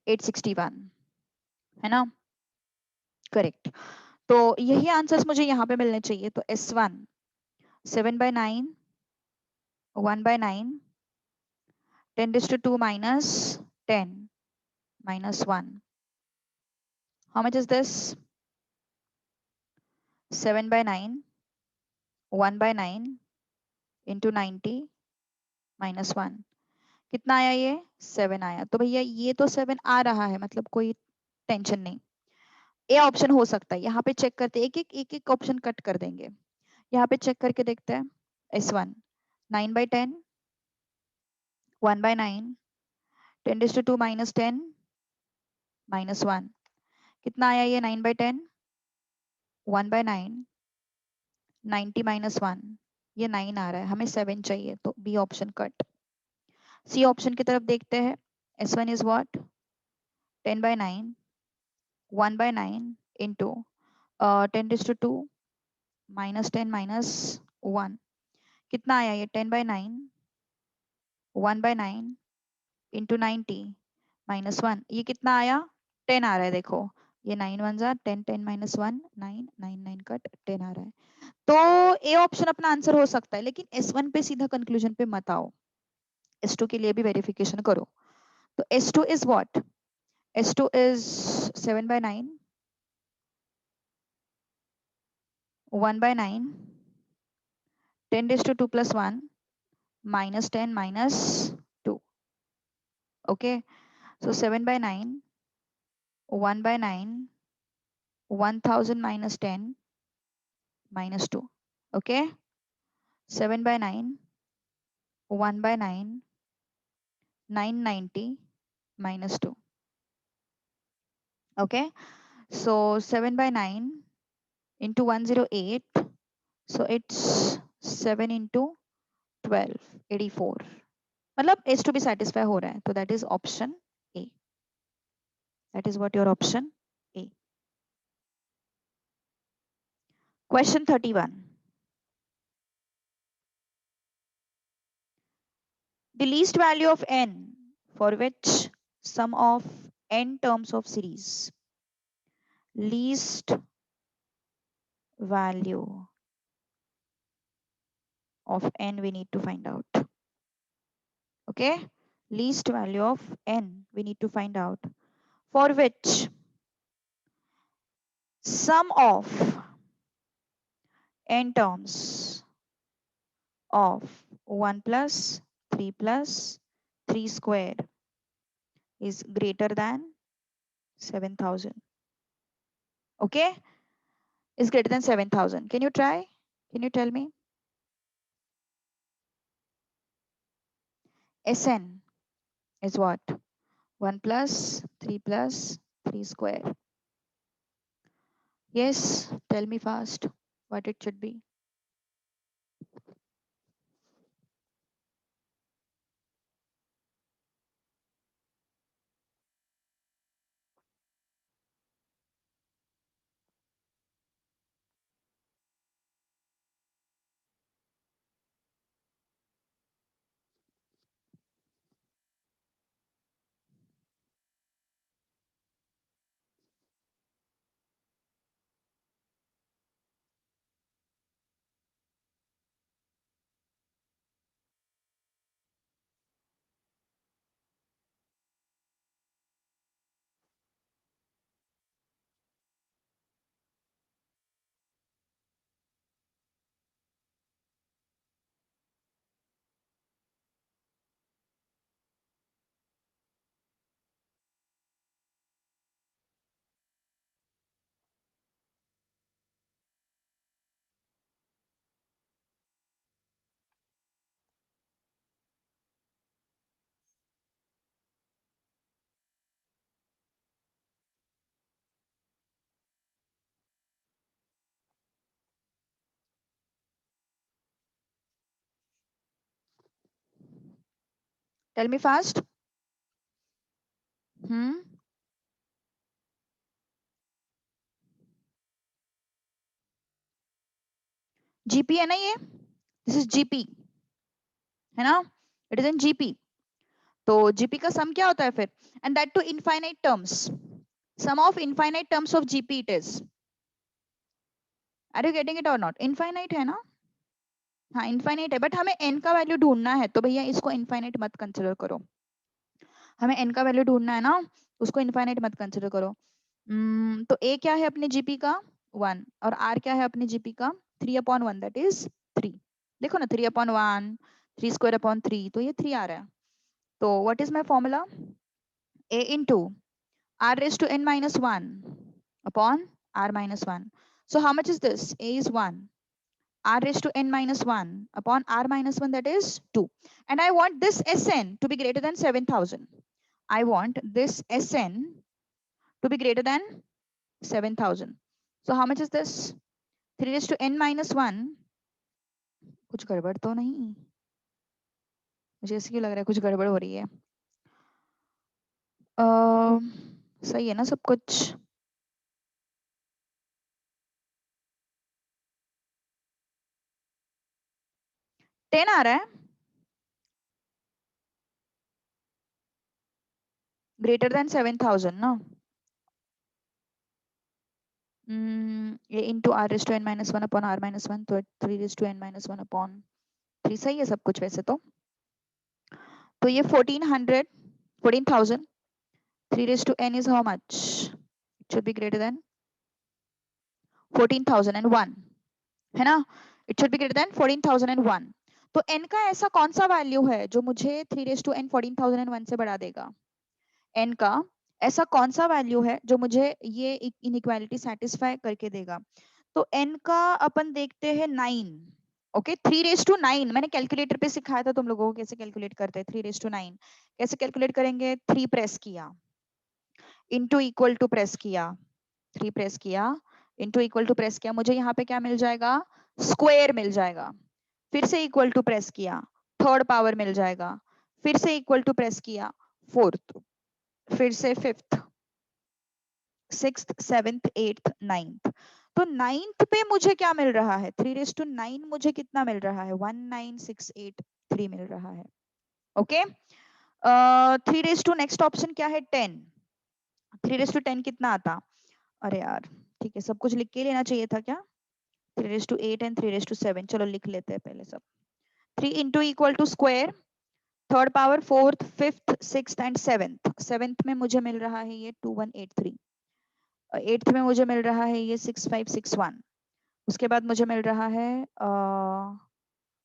A: 861, है ना? करेक्ट। तो यही आंसर्स मुझे यहाँ पे मिलने चाहिए। तो S1 7/9, 1/9, 10⁻² minus 10 minus 1, how much is this 7/9, 1/9 into 90 minus 1, कितना आया ये 7 आया। तो भैया ये तो 7 आ रहा है, मतलब कोई टेंशन नहीं। ए ऑप्शन हो सकता है। यहाँ पे चेक करते एक एक ऑप्शन कट कर देंगे। यहाँ पे चेक करके देखते हैं। S1 9/10, 1/9, 10⁻² minus 10 minus 1, कितना आया ये 9/10, 1/9, 90 minus 1, ये 9 आ रहा है, हमें 7 चाहिए, तो B option cut. C option की तरफ देखते हैं। S1 is what 10/9, 1/9 into 10⁻² minus 10 minus 1, कितना आया ये 10/9, 1/9 इंटू 90 -1, ये कितना आया 10 आ रहा है। देखो ये 9 1 जा 10, 10 minus 1 9, 9 9 कट 10 आ रहा है। तो ए ऑप्शन अपना आंसर हो सकता है, लेकिन S1 पे सीधा कंक्लूजन पे मत आओ, S2 के लिए भी वेरिफिकेशन करो। तो S2 is what, S2 is 7/9, 1/9, 10⁻² plus 1 minus 10 minus 2, okay, so 7/9, 1/9, 1000 minus 10 minus 2, okay, 7/9, 1/9, 990 minus 2, okay, so 7/9 into 108, so it's 7 into 12, 84, मतलब S to be satisfy हो रहा है, तो that is option A, that is what your option A. Question 31. The least value of n for which sum of n terms of series, least value of n we need to find out, okay, least value of n we need to find out, for which sum of n terms of 1 plus 3 plus 3 square is greater than 7,000, okay, is greater than 7,000. Can you try? Can you tell me? Sn is what? 1 plus 3 plus 3 square. Yes, tell me fast what it should be. Tell me fast. GP है ना ये, this is GP है ना, it is in GP. तो GP का sum क्या होता है फिर, and that too infinite terms, sum of infinite terms of GP it is. Are you getting it और नॉट? इनफाइनाइट है ना, हाँ इनफाइनाइट है, बट हमें एन का वैल्यू ढूंढना है, तो भैया इसको इनफाइनाइट मत कंसिडर करो. हमें एन का वैल्यू ढूंढना है ना, उसको इनफाइनाइट मत कंसिडर करो. तो ए क्या है अपने जीपी का 1, और आर क्या है अपने जीपी का 3/1, दैट इज 3. देखो ना 3/1, 3² तो ये 3 आ रहा है. तो what is my formula, a into r raised to n minus 1 upon r minus 1. So how much is this? A is 1, r raised to n minus 1 upon r minus 1, that is 2. And I want this Sn to be greater than 7,000. I want this Sn to be greater than 7,000. So how much is this? 3 raised to n minus 1. कुछ गड़बड़ तो नहीं, मुझे ऐसे क्यों लग रहा है कुछ गड़बड़ हो रही है. सही है ना सब कुछ? 10 आ रहा है, greater than 7,000 ना. A into r raised to n minus 1 upon r minus 1, तो 3 raised to n minus 1 upon 3. सही है सब कुछ वैसे तो ये 14,000. 3 raised to n is how much? It should be greater than 14,001 है ना, it should be greater than 14,001. तो n का ऐसा कौन सा वैल्यू है जो मुझे 3 raised to n 14,001 से बढ़ा देगा? n का ऐसा कौन सा वैल्यू है जो मुझे ये इनइक्वालिटी सेटिस्फाई करके देगा? तो n का अपन देखते हैं 9. ओके 3 रेज टू 9 मैंने कैलकुलेटर पे सिखाया था तुम लोगों को कैसे कैलकुलेट करते हैं. 3 रेज टू 9 कैसे कैलकुलेट करेंगे? 3 प्रेस किया, इनटू इक्वल टू प्रेस किया, 3 प्रेस किया, इनटू इक्वल टू प्रेस किया, मुझे यहाँ पे क्या मिल जाएगा? स्क्वायर मिल जाएगा. फिर से इक्वल टू प्रेस किया, थर्ड पावर मिल जाएगा. फिर से इक्वल टू प्रेस किया, फोर्थ, फिर से fifth, sixth, seventh, eighth, ninth. तो नाइन्थ पे मुझे क्या मिल रहा है? 3 रेज टू 9 मुझे कितना मिल रहा है? 19683 मिल रहा है. Okay 3 raise to next option क्या है? 10. 3 रेज टू 10 कितना आता? अरे यार ठीक है, सब कुछ लिख के लेना चाहिए था क्या? 3 raise to 8 and 3 raise to 7. चलो लिख लेते हैं पहले सब. 3 into equal to square, third power, fourth, fifth, sixth and seventh. Seventh में मुझे मिल रहा है ये 2183. एट्थ में मुझे मिल रहा है ये 6561. उसके बाद मुझे मिल रहा है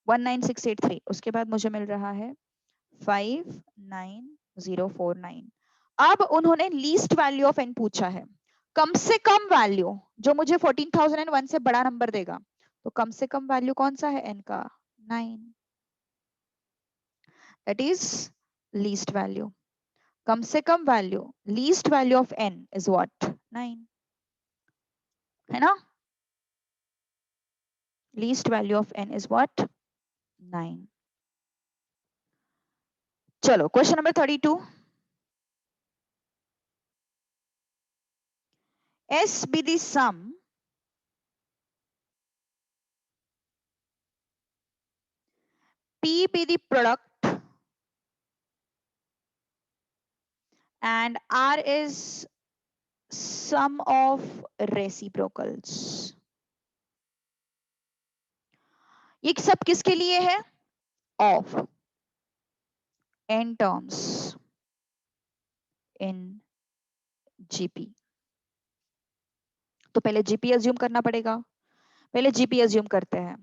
A: 19683. उसके बाद मुझे मिल रहा है 59049. अब उन्होंने लीस्ट वैल्यू ऑफ एन पूछा है, कम से कम वैल्यू जो मुझे 14,001 से बड़ा नंबर देगा. तो कम से कम वैल्यू कौन सा है एन का? 9. That is least value. कम से कम value, least value of n is what? 9 है ना. Least value of n is what? 9. चलो question number 32. S be the sum P be the product and R is sum of reciprocals. ये सब किसके लिए है? Of n terms in GP. तो पहले GP अज्यूम करना पड़ेगा. पहले GP अज्यूम करते हैं.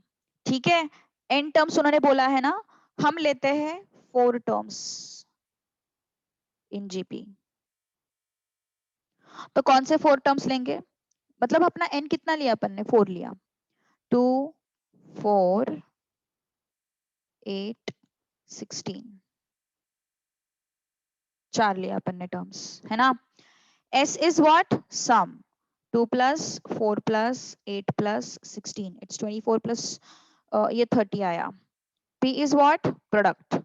A: ठीक है, n टर्म्स उन्होंने बोला है ना, हम लेते हैं 4 टर्म्स इन GP. तो कौन से 4 टर्म्स लेंगे? मतलब अपना n कितना लिया अपन ने? 4 लिया. 2 4 8 16 4 लिया अपन ने टर्म्स है ना. S is what? Sum. 2 plus 4 plus 8 plus 16. It's 24 plus ये 30 आया. P is what? Product.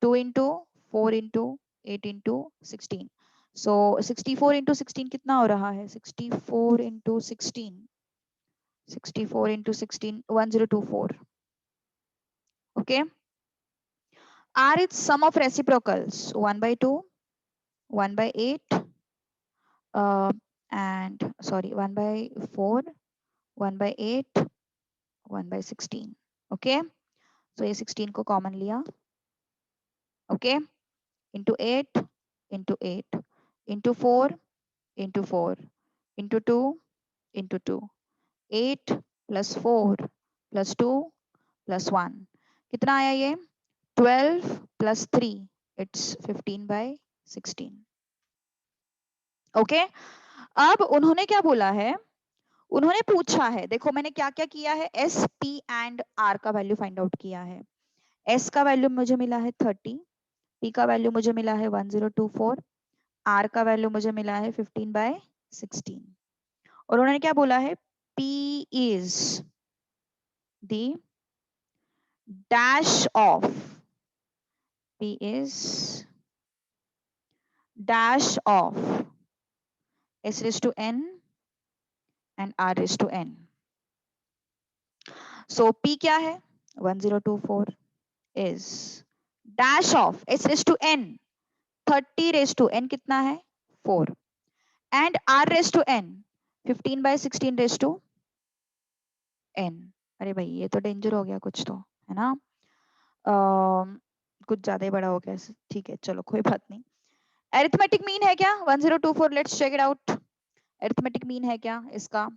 A: 2 into 4 into 8 into 16. So 64 into 16 कितना हो रहा है? 64 into 16. 64 into 16, 1024. Okay. R is sum of reciprocals 1 by 2, 1 by 8, and sorry, 1 by 4, 1 by 8, 1 by 16. Okay. So ये 16 को common लिया. Okay. Into 8, into 8, into 4, into 4, into 2, into 2. 8 plus 4 plus 2 plus 1. कितना आया ये? 12 plus 3. It's 15 by 16. ओके. अब उन्होंने क्या बोला है? उन्होंने पूछा है, देखो मैंने क्या क्या किया है, एस पी एंड आर का वैल्यू फाइंड आउट किया है. एस का वैल्यू मुझे मिला है 30, पी का वैल्यू मुझे मिला है 1024, आर का वैल्यू मुझे मिला है 15 by 16. और उन्होंने क्या बोला है? P is the dash of, P is dash of s raised to n and r raised to n. So P क्या है? 1024 is dash of s raised to n, 30 raised to n कितना है? 4, and r raised to n, 15 by 16 raised to n. अरे भाई ये तो danger हो गया कुछ तो, है ना? कुछ ज्यादा ही बड़ा हो गया. ठीक है चलो कोई बात नहीं. अरिथमेटिक मीन है क्या 1024? Let's check it out. Arithmetic mean है क्या इसका?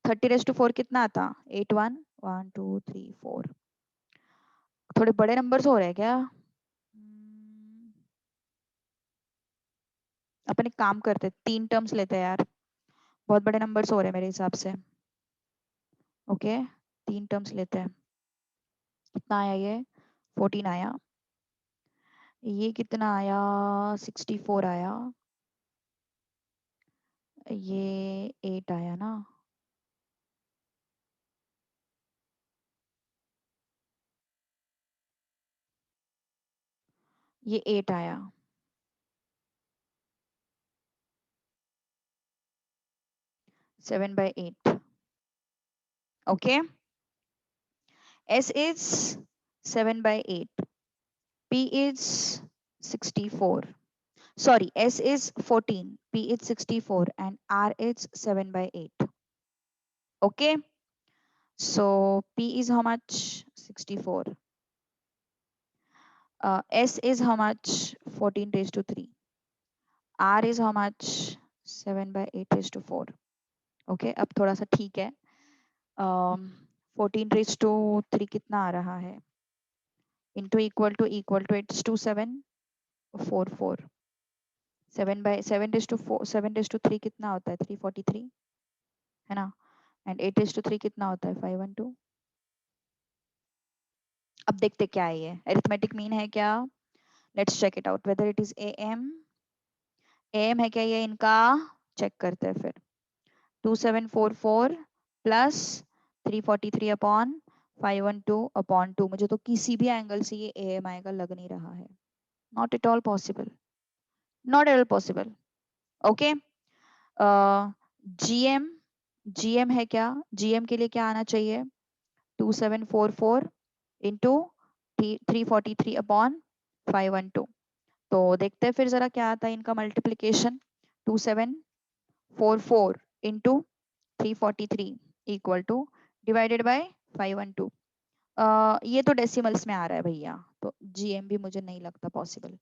A: 30 रेस टू 4 कितना आता? 8 1 1 2 3 4. थोड़े बड़े नंबर्स हो रहे हैं क्या? अपन एक काम करते, 3 टर्म्स लेते हैं यार, बहुत बड़े नंबर्स हो रहे हैं मेरे हिसाब से. ओके 3 टर्म्स लेते हैं. कितना आया ये? 14 आया. ये कितना आया? 64 आया. ये 8 आया ना. ये 8 आया. Seven by 8. Okay. S is 7 by 8. P is 64. Sorry, S is 14. P is 64 and R is 7 by 8. Okay. So P is how much? 64. S is how much? 14 raised to 3. R is how much? 7 by 8 raised to 4. Okay. अब थोड़ा सा ठीक है. 14 raised to 3 कितना आ रहा है? Into equal to it's 2 7 4 4. 7 by 7 raised to 4, 7 raised to 3 कितना होता है? 343 है ना. एंड 8 raised to 3 कितना होता है? 512. अब देखते क्या है ये. अरिथमेटिक मीन है क्या? Let's check it out whether it is AM. AM है क्या ये इनका? चेक करते हैं फिर. 2744 प्लस 343 अपॉन 512 अपॉन 2. मुझे तो किसी भी एंगल से ये एएम आएगा लग नहीं रहा है. Not at all possible. Not at all possible. Okay. GM. GM है क्या? जीएम के लिए क्या आना चाहिए? 2744 इंटू 343 अपॉन 512. तो देखते हैं फिर जरा क्या आता है इनका multiplication. 2744 into 343 equal two divided by 512. ये तो डेसिमल्स में आ रहा है भैया, तो जीएम भी मुझे नहीं लगता पॉसिबल.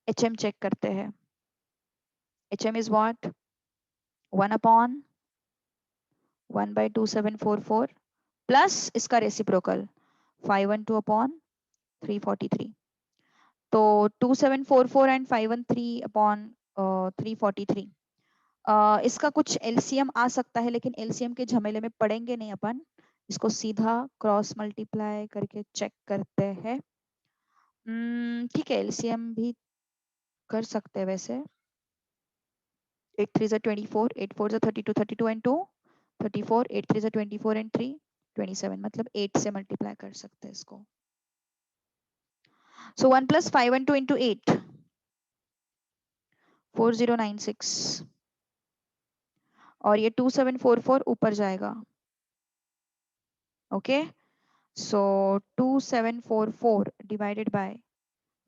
A: एचएम चेक करते हैं. HM is what? 1 upon 1 by 2744 plus इसका रेसिप्रोकल 512 अपॉन 343. तो 2744 एंड 513 अपॉन 343. इसका कुछ एलसीएम आ सकता है, लेकिन एलसीएम के झमेले में पड़ेंगे नहीं अपन. इसको सीधा क्रॉस मल्टीप्लाई करके चेक करते हैं. ठीक है एलसीएम भी कर सकते हैं वैसे. 8 3 is 24, 8 4 is 32, 32 and 2 34, 8 3 is 24 and 3 27. मतलब 8 से मल्टीप्लाई कर सकते हैं इसको. So 1 plus 5 and 2 into 8. 4096 और ये 2744 ऊपर जाएगा. ओके, सो 2744 डिवाइडेड बाय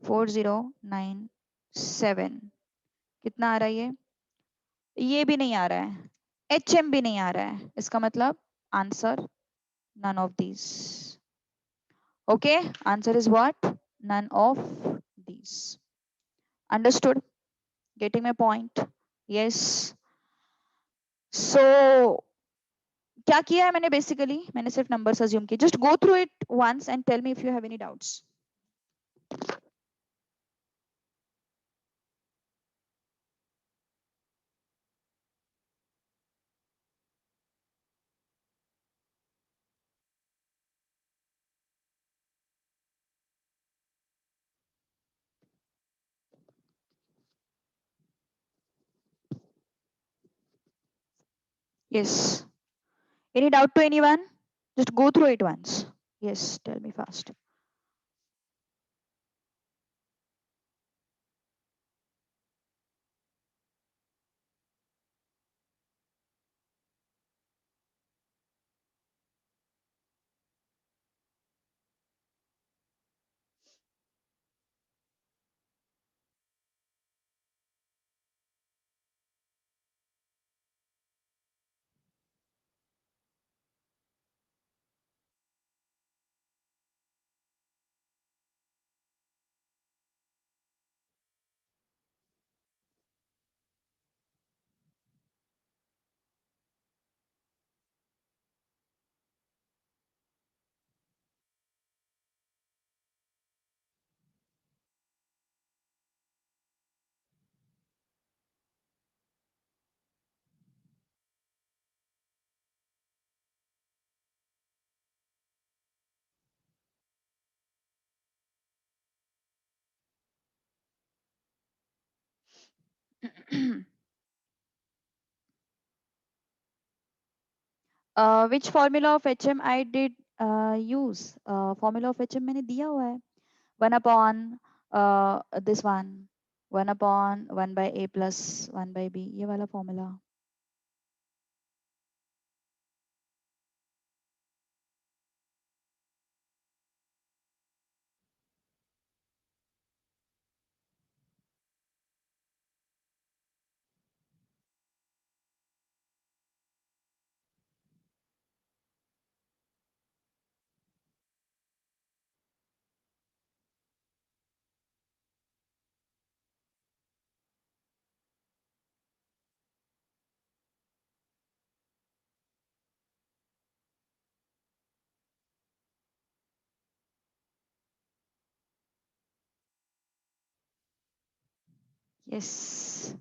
A: 4097 कितना आ रहा है? ये भी नहीं आ रहा है, HM भी नहीं आ रहा है. इसका मतलब answer none of these. Okay, answer is what? None of these. Understood? Getting my point? Yes. So क्या किया है मैंने? बेसिकली मैंने सिर्फ नंबर्स अज्यूम किए. Just go through it once and tell me if you have any doubts. Yes. Any doubt to anyone? Just go through it once. Yes, tell me fast. Which formula of HM I did use? Formula of HM मैंने दिया हुआ है. 1 upon this one, 1 upon 1 by A plus 1 by B, ये वाला formula. Yes.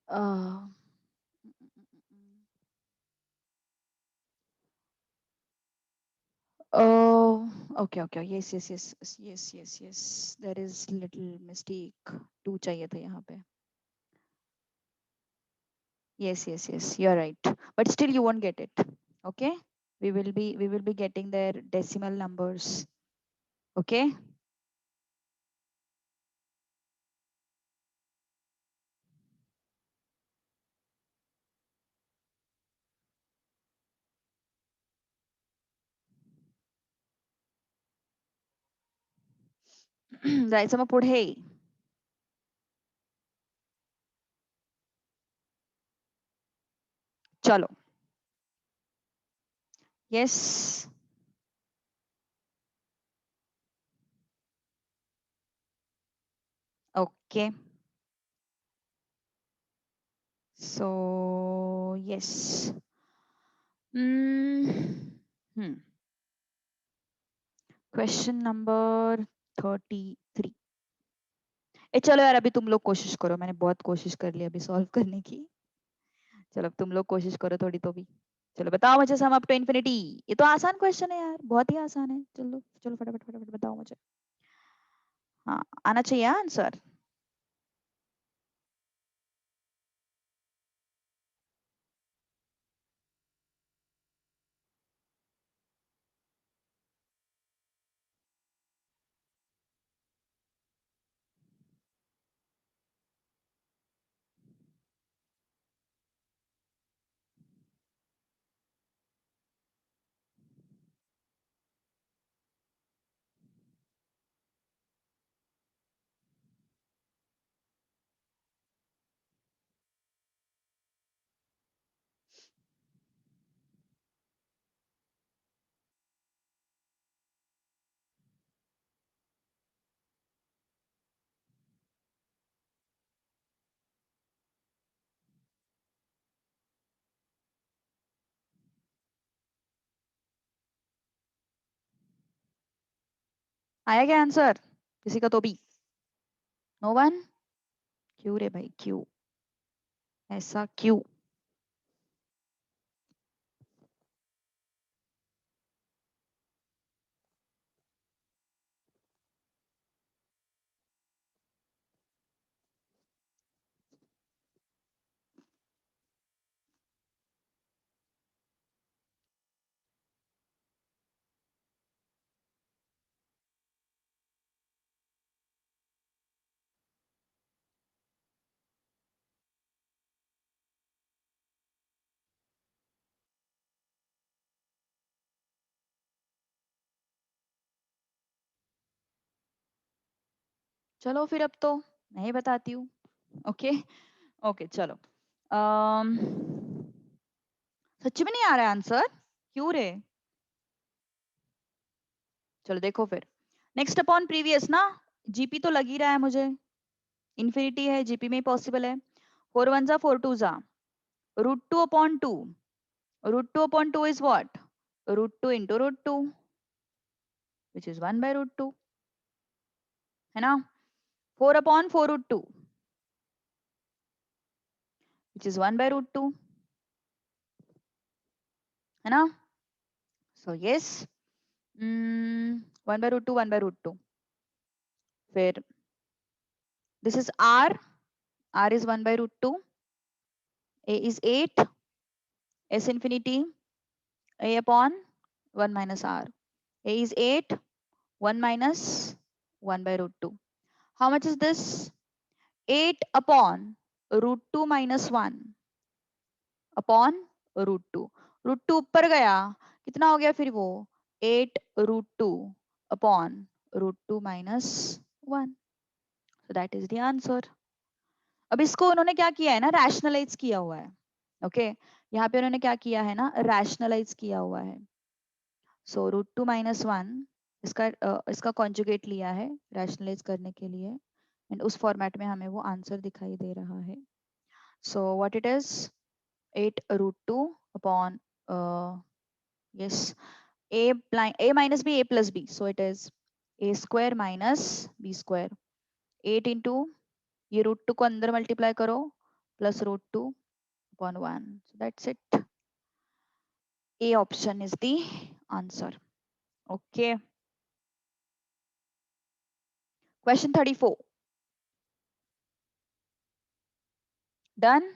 A: Uh, oh, okay, okay. Yes, yes, yes, yes, yes, yes, yes. There is little mistake. 2 चाहिए था यहाँ पे. Yes, yes, yes. You're right. But still, you won't get it. Okay. We will be getting their decimal numbers. Okay. जायचं मग पुढे. चलो. Yes. Okay. So yes. Mm, hmm. Question number 33. चलो यार, अभी तुम लोग कोशिश करो, मैंने बहुत कोशिश कर ली अभी सॉल्व करने की। चलो अब तुम लोग कोशिश करो थोड़ी तो भी। चलो बताओ मुझे, सम अप टू इन्फिनिटी। ये तो आसान क्वेश्चन है यार, बहुत ही आसान है। चलो चलो फटाफट फटाफट बताओ मुझे। हाँ, आना चाहिए आंसर। आया क्या आंसर किसी का तो भी? No one? क्यों रे भाई, क्यों? ऐसा क्यों? चलो फिर अब तो मैं ही बताती हूँ। ओके ओके चलो। अम सच में नहीं आ रहा है आंसर? क्यों रे? चलो देखो फिर। नेक्स्ट अपॉन प्रीवियस ना, जीपी तो लग ही रहा है मुझे। इन्फिनिटी है, जीपी में ही पॉसिबल है। 4 1 जा 4 2 जा √2/2। √2/2 is what? √2 into √2, which is 1/√2, है ना? 4/4 √2, which is 1/√2, है ना? So yes, 1/√2, 1/√2. फिर this is r. R is 1/√2. A is 8. S infinity. A upon 1 minus r. A is 8. 1 minus 1/√2. How much is this? 8 upon √2 minus 1 upon √2. √2 ऊपर गया, कितना हो गया फिर वो? 8 √2 upon √2 minus 1. So that is the answer. अब इसको उन्होंने क्या किया है ना, रैशनलाइज किया हुआ है। ओके यहाँ पे उन्होंने क्या किया है ना, रैशनलाइज किया हुआ है। सो √2 minus 1 इसका कॉन्जुगेट लिया है रैशनलाइज करने के लिए, एंड उस फॉर्मेट में हमें वो आंसर दिखाई दे रहा है। So what it is? 8 √2 upon yes, a minus b, a plus b, so it is a square minus b square. 8 into ये √2 को अंदर मल्टीप्लाई करो plus √2 upon 1. So that's it. A option is the answer. Okay. Question 34. Done.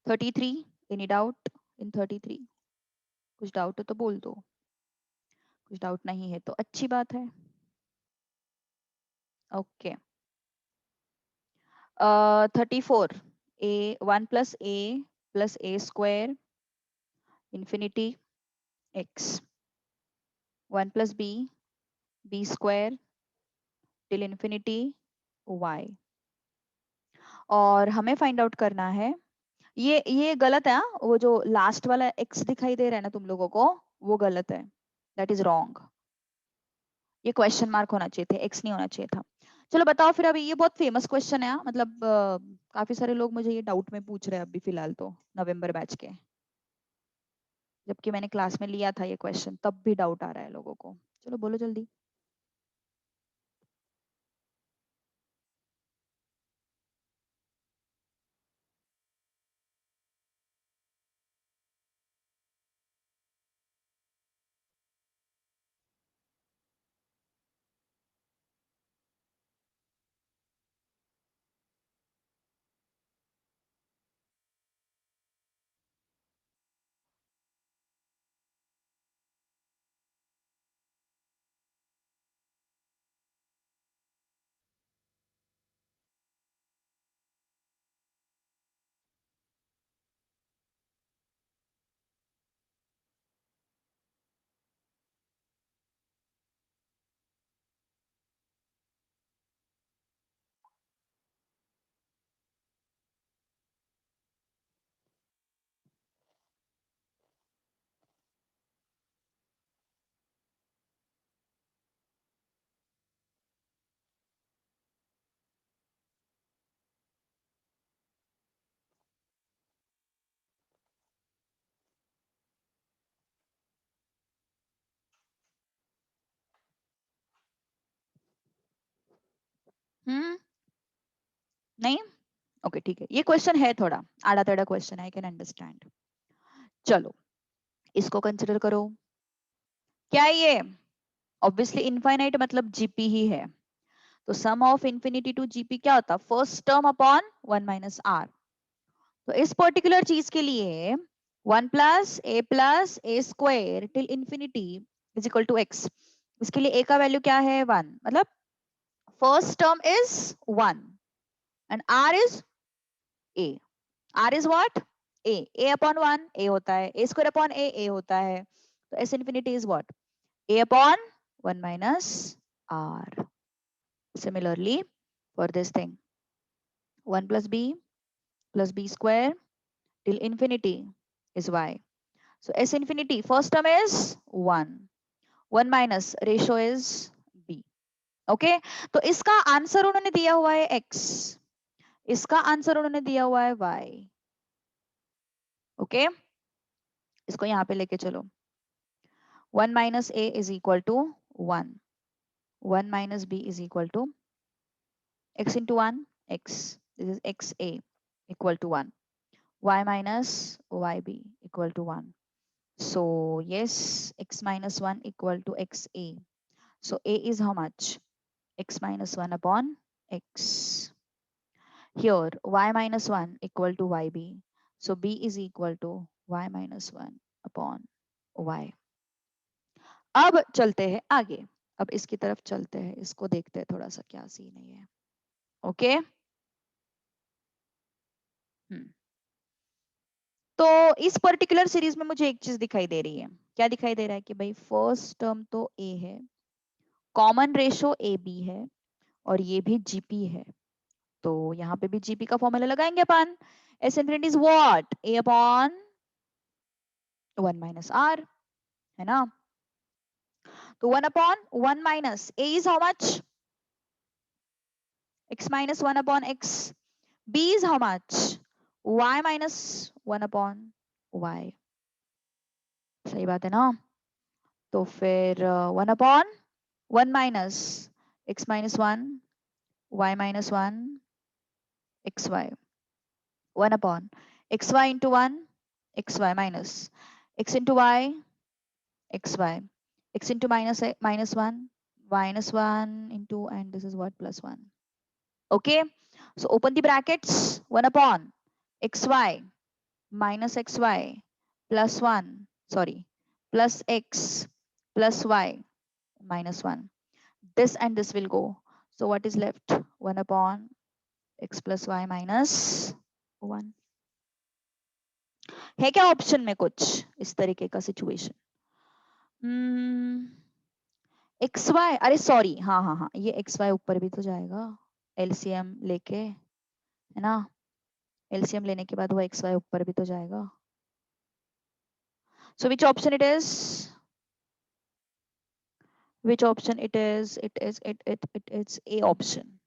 A: 33. Any doubt in 33? कुछ doubt है तो बोल दो, कुछ डाउट नहीं है तो अच्छी बात है। Okay 34। a 1 plus a square infinity x 1 plus b square till infinity y। और हमें फाइंड आउट करना है, ये गलत है। वो जो लास्ट वाला x दिखाई दे रहा है ना तुम लोगों को, वो गलत है, दैट इज रॉन्ग। ये क्वेश्चन मार्क होना चाहिए थे, x नहीं होना चाहिए था। चलो बताओ फिर। अभी ये बहुत फेमस क्वेश्चन है, मतलब काफी सारे लोग मुझे ये डाउट में पूछ रहे हैं अभी फिलहाल तो, नवंबर बैच के। जबकि मैंने क्लास में लिया था ये क्वेश्चन, तब भी डाउट आ रहा है लोगों को। चलो बोलो जल्दी। नहीं? ओके ठीक है, ये क्वेश्चन है थोड़ा आड़ा तेड़ा क्वेश्चन, आई कैन अंडरस्टैंड। चलो इसको कंसिडर करो। क्या है ये? ऑब्वियसली इनफाइनाइट मतलब जीपी ही है, तो sum of infinity to GP क्या होता? First term upon 1 minus r. तो इस पर्टिकुलर चीज के लिए 1 plus a square till infinity is equal to x. इसके लिए ए का वैल्यू क्या है? 1, मतलब first term is 1 and r is a. Are is what? A upon 1 a होता है, ए स्क्वायर अपॉन ए होता है, तो s infinity is what? A upon 1 minus r. Similarly, for this thing, 1 plus b square till infinity is y. So s infinity, first term is 1, 1 minus ratio is b. Okay, तो इसका answer उन्होंने दिया हुआ है x, इसका answer उन्होंने दिया हुआ है y. ओके, इसको यहाँ पे लेके चलो. 1 minus a is equal to 1, 1 minus b is equal to x into 1 x, this is xa equal to 1, y minus yb equal to 1. So yes, x minus 1 equal to xa. So a is how much? X minus 1 upon x. Here y minus 1 equal to yb. So b is equal to y minus 1 upon y. अब चलते हैं आगे, अब इसकी तरफ चलते हैं, इसको देखते हैं थोड़ा सा क्या सीन है ये. ओके, तो इस पर्टिकुलर सीरीज में मुझे एक चीज दिखाई दे रही है. क्या दिखाई दे रहा है? कि भाई फर्स्ट टर्म तो a है, कॉमन रेशो ए बी है, और ये भी जीपी है, तो यहाँ पे भी जीपी का फॉर्मूला लगाएंगे अपन. S infinity is what? A upon 1 minus r, है ना? तो 1 upon 1 minus a is how much? x minus 1 upon x. b is how much? y minus 1 upon y. सही बात है ना? तो फिर 1 upon 1 minus x minus 1 y minus 1 xy, 1 upon xy into 1 xy minus x into y xy, x into minus 1 minus 1 into, and this is what? Plus 1. Okay, so open the brackets. 1 upon xy minus xy plus 1, sorry, plus x plus y minus 1. This and this will go, so what is left? 1 upon x plus y minus 1. है क्या option में कुछ इस तरीके का situation? X Y, अरे sorry, हाँ हाँ हाँ, ये एक्स वाई ऊपर भी तो जाएगा एलसीएम लेके, है ना? एलसीएम लेने के बाद वो एक्स वाई ऊपर भी तो जाएगा. So which option it is? Which option it is? It is a option.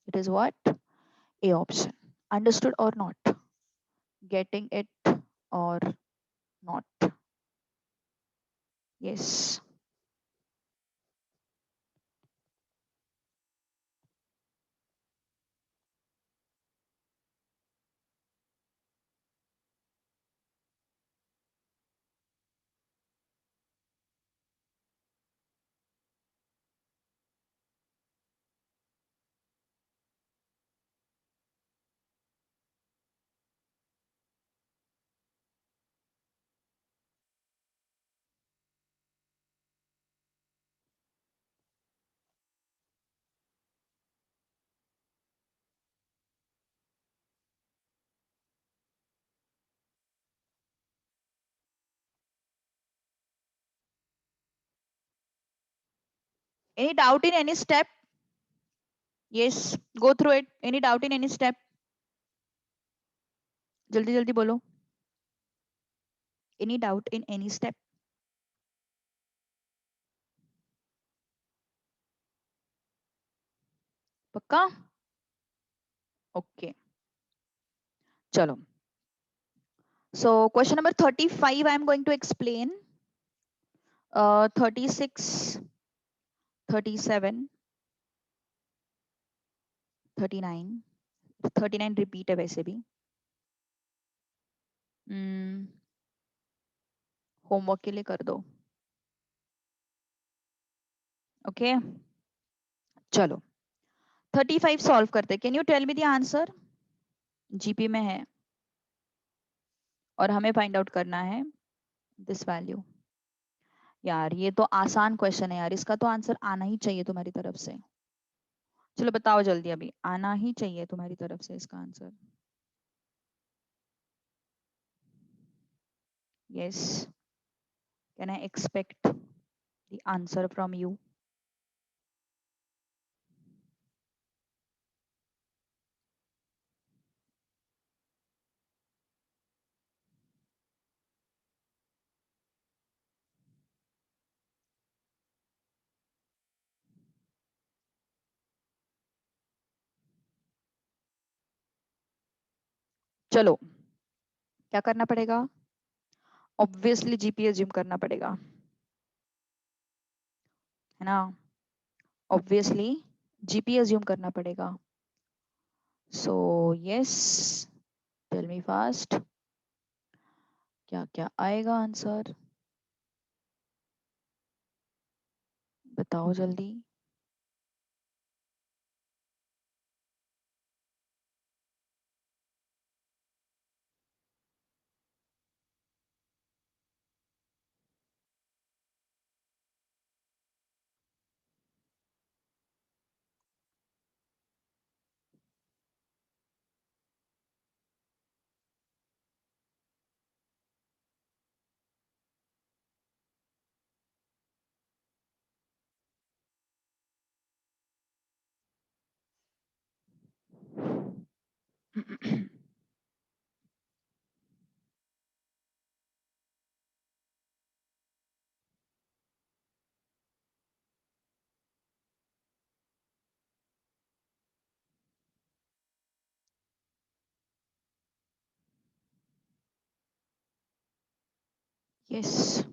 A: It is what? A option. Understood और नॉट? गेटिंग इट और not? Yes. Any doubt in any step? Yes, go through it. Any doubt in any step? जल्दी जल्दी बोलो. Any doubt in any step? पक्का? Okay. चलो. So question number 35 I am going to explain. 36, 37 39 repeat है वैसे भी. Homework के लिए कर दो. ओके चलो 35 सॉल्व करते. Can you tell me the answer. GP में है और हमें फाइंड आउट करना है दिस वैल्यू. यार ये तो आसान क्वेश्चन है यार, इसका तो आंसर आना ही चाहिए तुम्हारी तरफ से. चलो बताओ जल्दी, अभी आना ही चाहिए तुम्हारी तरफ से इसका answer. Yes can I expect the answer from you. चलो क्या करना पड़ेगा. ऑब्वियसली जीपी एज्यूम करना पड़ेगा है ना. ऑब्वियसली जीपी एज्यूम करना पड़ेगा. So yes tell me fast क्या क्या आएगा आंसर. बताओ जल्दी. Yes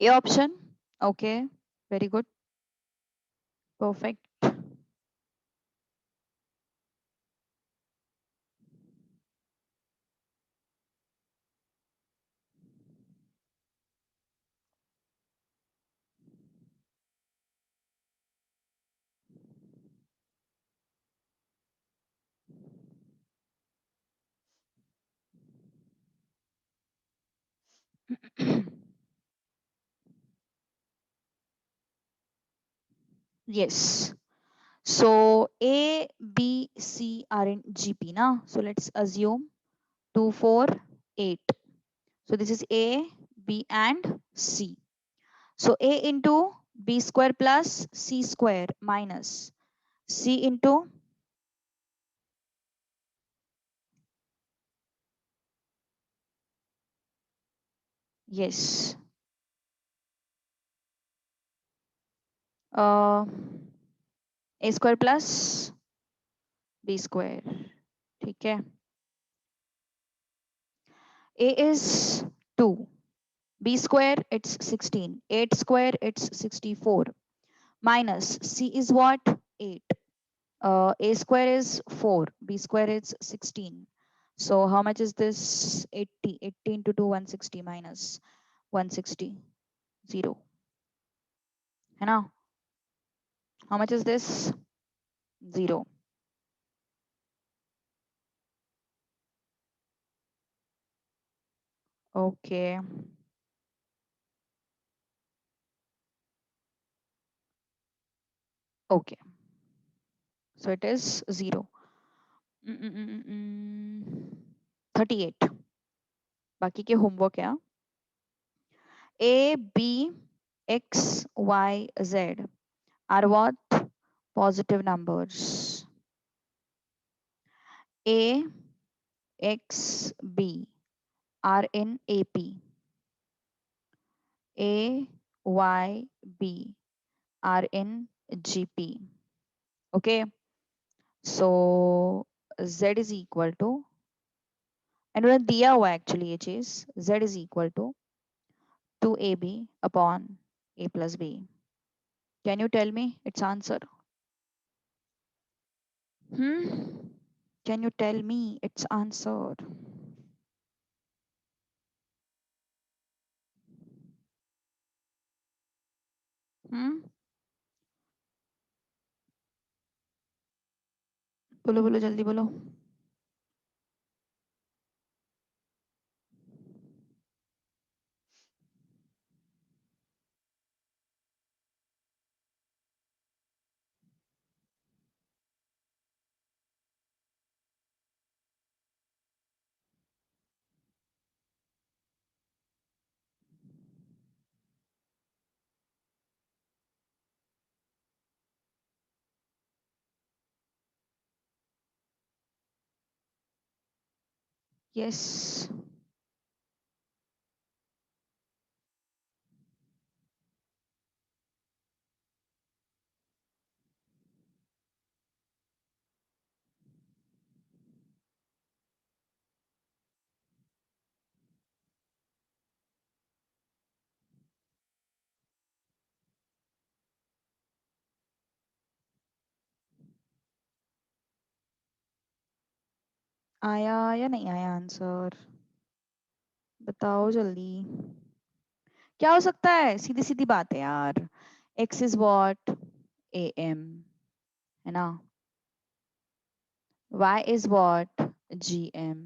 A: A option. Okay very good perfect. Yes. So A, B, C are in GP now. So let's assume 2, 4, 8. So this is A, B and C. So A into B square plus C square minus C into yes. Uh, A square plus B square. ठीक है. A is 2. B square it's 16. 8 square it's 64. Minus C is what? 8. A square is 4. B square is 16. So how much is this? 80. 80 into 2 160 minus 160 0. है ना? How much is this? 0. Okay. Okay. So it is 0. 38. बाकी के homework है. A, B, X, Y, Z are what? Positive numbers. A, X, B are in AP. A, Y, B are in GP. Okay. So Z is equal to, इन्होंने दिया हुआ actually ये चीज, Z is equal to 2AB upon A plus B. Can you tell me its answer? Can you tell me its answer? बोलो बोलो जल्दी बोलो. Yes. आया या नहीं आया आंसर? बताओ जल्दी. क्या हो सकता है? सीधी सीधी बात है यार. X is what? AM. है ना? Y is what? GM.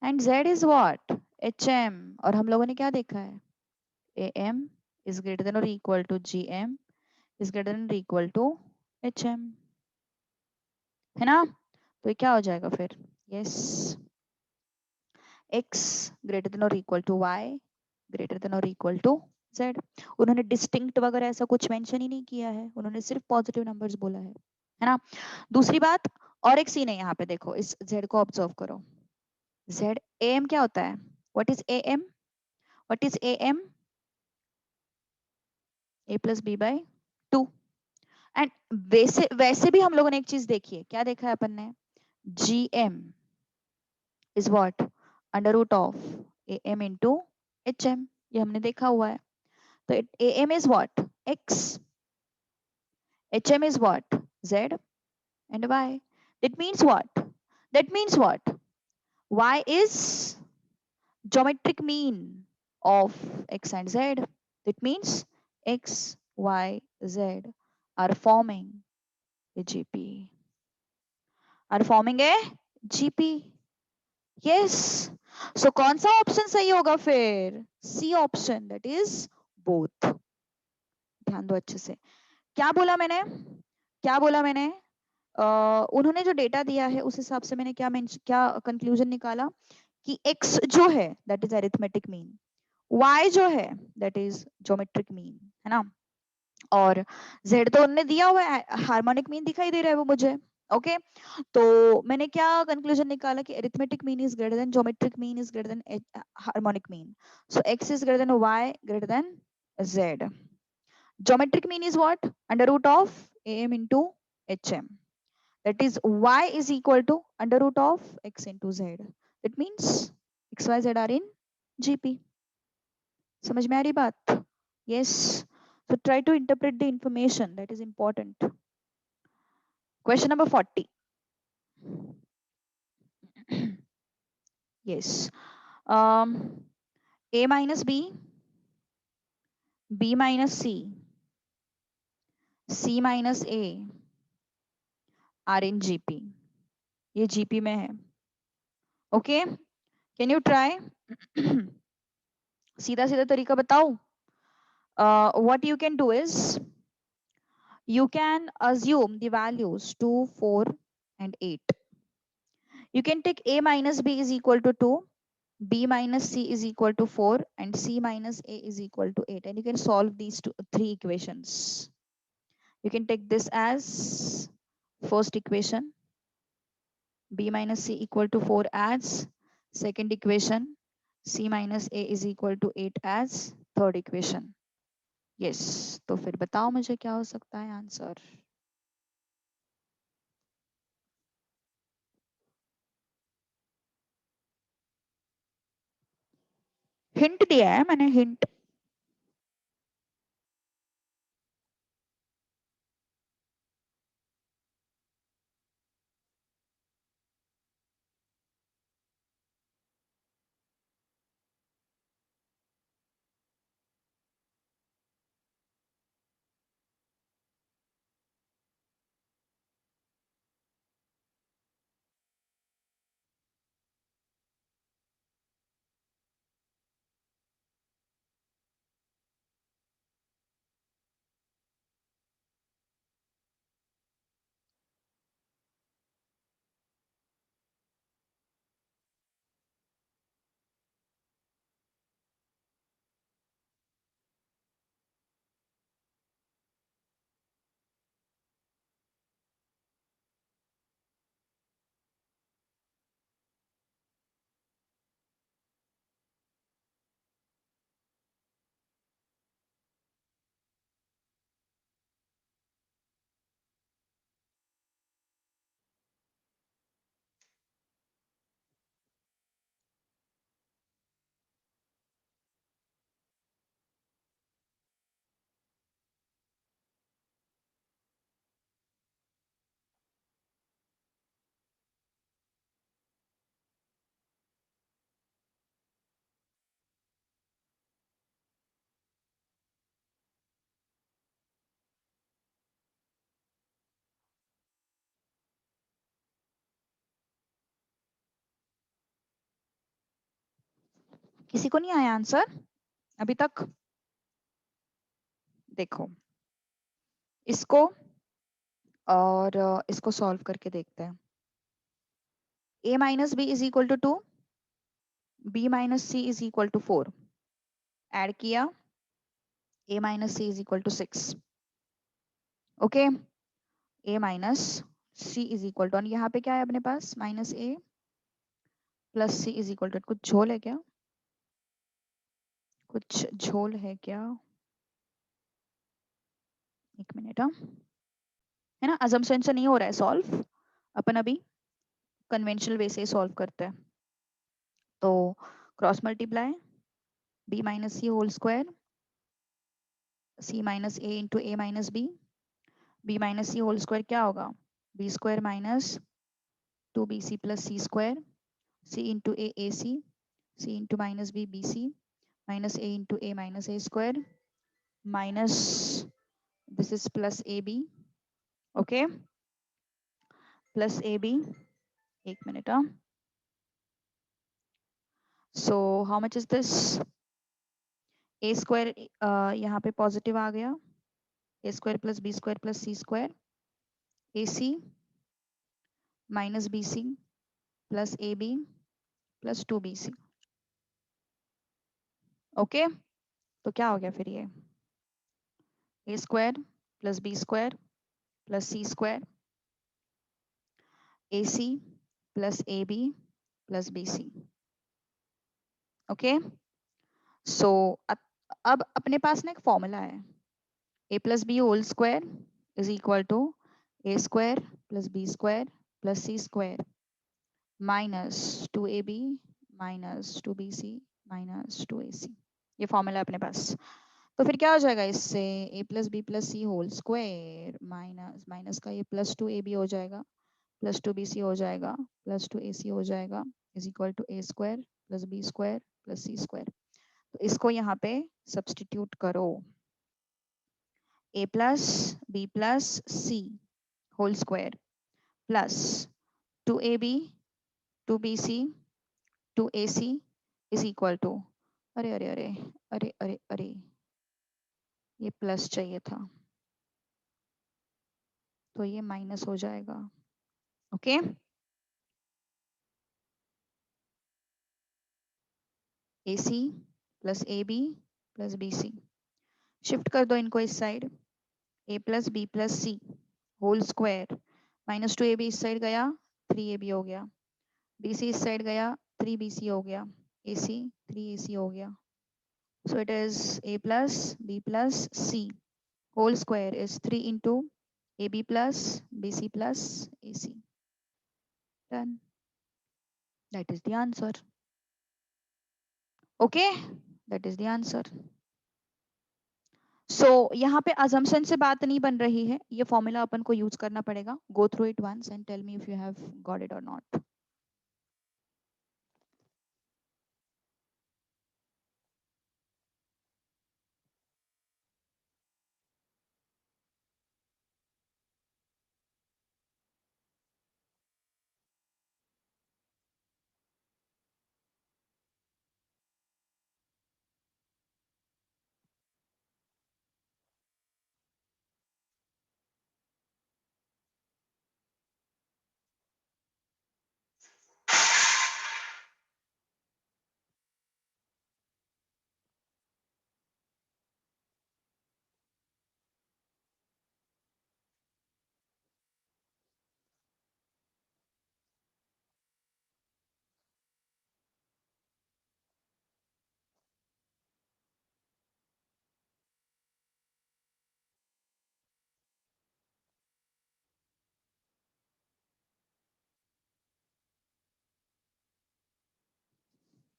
A: And Z is what? HM. और हम लोगों ने क्या देखा है? AM is greater than or equal to GM is greater than or equal to HM. है ना? तो ये क्या हो जाएगा फिर? Yes. X greater than or equal to Y greater than or equal to Z. उन्होंने डिस्टिंक्ट वगैरह ऐसा कुछ मेंशन ही नहीं किया है, उन्होंने सिर्फ पॉजिटिव नंबर्स बोला है ना? दूसरी बात, और एक सीन है यहाँ पे, देखो इस Z को ऑब्जर्व करो. Z AM क्या होता है? What is AM? What is AM? A plus B by 2. And वैसे वैसे भी हम लोगों ने एक चीज देखी है. क्या देखा है अपन ने? GM is what? Under root of AM into HM. ये हमने देखा हुआ है. तो AM is what? X. HM is what? Z and Y. That means what? That means what? Y is geometric mean of X and Z. That means X, Y, Z are forming a GP. Are forming a GP. Yes. So कौन सा option सही होगा फिर? C option, that is both. ध्यान दो अच्छे से. क्या बोला मैंने? क्या बोला मैंने? उन्होंने जो डेटा दिया है उस हिसाब से मैंने क्या कंक्लूजन निकाला कि x जो है that is arithmetic mean, y जो है दैट इज ज्योमेट्रिक मीन, है ना? और z तो उन्होंने दिया हुआ है, हार्मोनिक मीन दिखाई दे रहा है वो मुझे. ओके. तो मैंने क्या कंक्लूजन निकाला कि arithmetic mean is greater than geometric mean is greater than harmonic mean. So x is greater than y greater than z. Geometric mean is what? Under root of am into hm. That is y is equal to under root of x into z. That means x, y, z are in GP. समझ में आ रही बात? Yes. So try to interpret the information. That is important. Question number 40. Yes. A minus B, B minus C, C minus A are in GP. ये GP में है. Okay. Can you try? सीधा सीधा तरीका बताओ. What you can do is you can assume the values 2, 4 and 8. You can take A minus B is equal to 2. B minus C is equal to 4 and C minus A is equal to 8. And you can solve these three equations. You can take this as first equation, B minus C equal to 4 as second equation, C minus A is equal to 8 as third equation. Yes, तो फिर बताओ मुझे क्या हो सकता है answer. Hint दिया है मैंने, हिंट. किसी को नहीं आया आंसर अभी तक? देखो इसको और इसको सॉल्व करके देखते हैं. A minus B is equal to 2, B minus C is equal to 4. Add किया, A minus C is equal to 6. Okay, A minus C is equal to, और यहाँ पे क्या है अपने पास, minus A plus C is equal to, कुछ झोल है क्या? कुछ झोल है क्या? एक मिनट. हाँ, है ना, अजम्पशन से नहीं हो रहा है सॉल्व, अपन अभी कन्वेंशनल वे से सॉल्व करते हैं. तो cross multiply B minus C whole square, C minus A into A minus B, B minus C whole square क्या होगा, B square minus 2BC plus C square, C into A AC, C into minus B BC, minus A into A minus A square, minus this is plus AB, okay, plus AB. एक minute. So how much is this? A square यहाँ पे positive आ गया, A square plus B square plus C square, AC minus BC plus AB plus 2BC. Okay, तो क्या हो गया फिर ये, A square plus B square plus C square, AC plus AB plus BC. Okay, so अब अपने पास ना एक फॉर्मूला है, A plus B whole square is equal to A square plus B square plus C square minus 2AB minus 2BC minus 2AC. ये formula है अपने पास. तो फिर क्या हो जाएगा इससे, A plus b plus c whole square minus minus का ये प्लस 2AB हो जाएगा प्लस 2BC हो जाएगा प्लस 2AC हो जाएगा is equal to A square plus B square plus C square. तो इसको यहाँ पे सब्सटीट्यूट करो, A plus B plus C whole square plus 2AB 2BC 2AC is equal to, अरे अरे अरे अरे अरे अरे ये प्लस चाहिए था तो ये माइनस हो जाएगा. Okay, AC plus AB plus BC। Shift कर दो इनको इस side, A plus B plus C whole square, -2AB इस साइड गया, 3AB हो गया, BC इस साइड गया, 3BC हो गया, AC 3AC हो गया। So it is A plus B plus C whole square is 3 into AB plus BC plus AC. Done. That is the answer. Okay, that is the answer. So यहाँ पे assumption से बात नहीं बन रही है, ये formula अपन को use करना पड़ेगा. Go through it once and tell me if you have got it or not.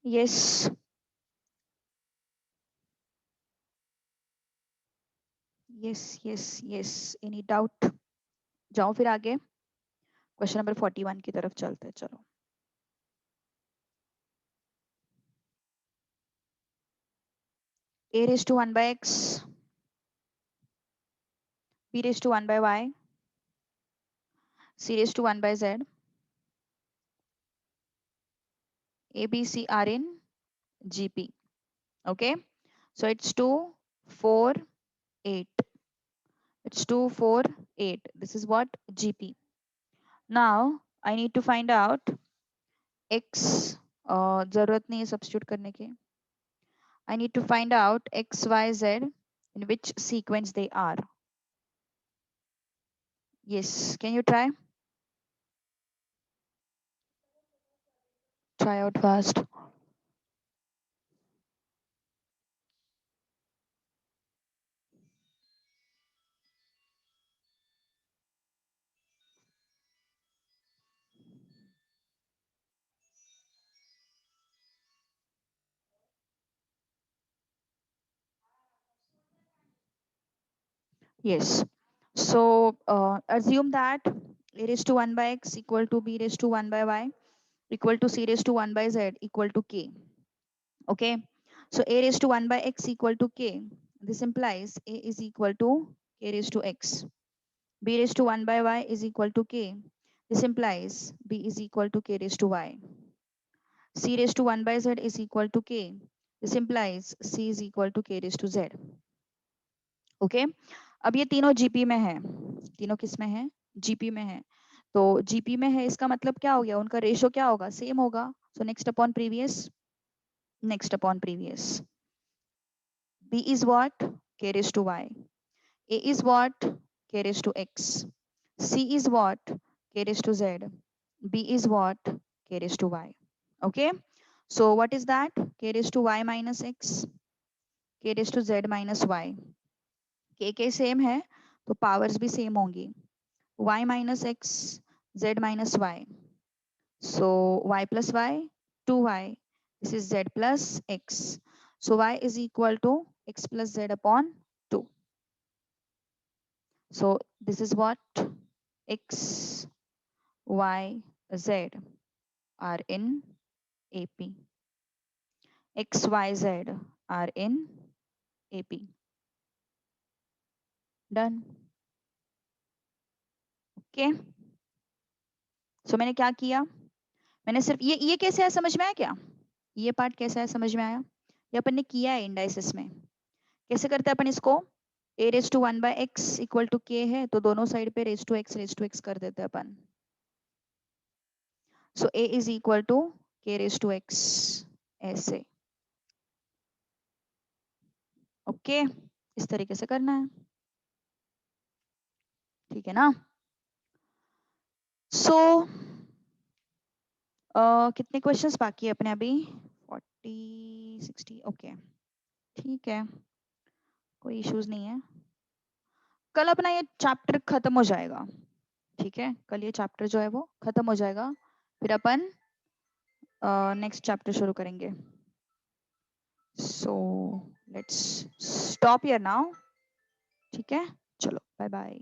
A: Yes, yes. Any doubt? जाओ फिर आगे, क्वेश्चन नंबर 41 की तरफ चलते हैं, चलो। A raised to 1 by x, B raised to 1 by y, C raised to 1 by z, A, B, C are in GP. Okay, so it's 2, 4, 8. It's 2, 4, 8. This is what? GP. Now I need to find out x. जरूरत नहीं है substitute करने की. I need to find out x, y, z in which sequence they are. Yes, can you try? Try out fast. Yes. So assume that a raised to 1 by x equal to b raised to 1 by y equal to c raised to 1 by z equal to k. Okay. So a raised to 1 by x equal to k. This implies a is equal to k raised to x. B raised to 1 by y is equal to k. This implies b is equal to k raised to y. C raised to 1 by z is equal to k. This implies c is equal to k raised to z. Okay. अब ये तीनों GP में है, तीनों किस में है? GP में है। तो जीपी में है इसका मतलब क्या हो गया? उनका रेशो क्या होगा? सेम होगा। So next upon previous, next upon previous. B is what? K raised to y. A is what? K raised to x. C is what? K raised to z. B is what? K raised to y. Okay. So what is that? K raised to y minus x, K raised to z minus y. K same है तो powers भी same होंगी. Y minus x, z minus y. So y plus y, 2y. This is z plus x. So y is equal to x plus z upon 2. So this is what? X, y, z are in AP. X, y, z are in AP. Done. Okay. So मैंने क्या किया? मैंने सिर्फ ये कैसे आया समझ में आया क्या? ये पार्ट कैसे आया समझ में आया? ये अपन ने किया है इंडाइसिस में. कैसे करते हैं अपन इसको? A raise to 1 by x equal to k है तो दोनों साइड पे रेज टू x कर देते हैं अपन. So A is equal to k raise to x ऐसे. ओके, इस तरीके से करना है, ठीक है ना। सो कितने क्वेश्चंस बाकी है अपने अभी? 40 60, ओके, ठीक है, कोई इश्यूज नहीं है। कल अपना ये चैप्टर खत्म हो जाएगा, ठीक है, कल ये चैप्टर जो है वो खत्म हो जाएगा, फिर अपन नेक्स्ट चैप्टर शुरू करेंगे। So let's stop here now, ठीक है, चलो बाय बाय।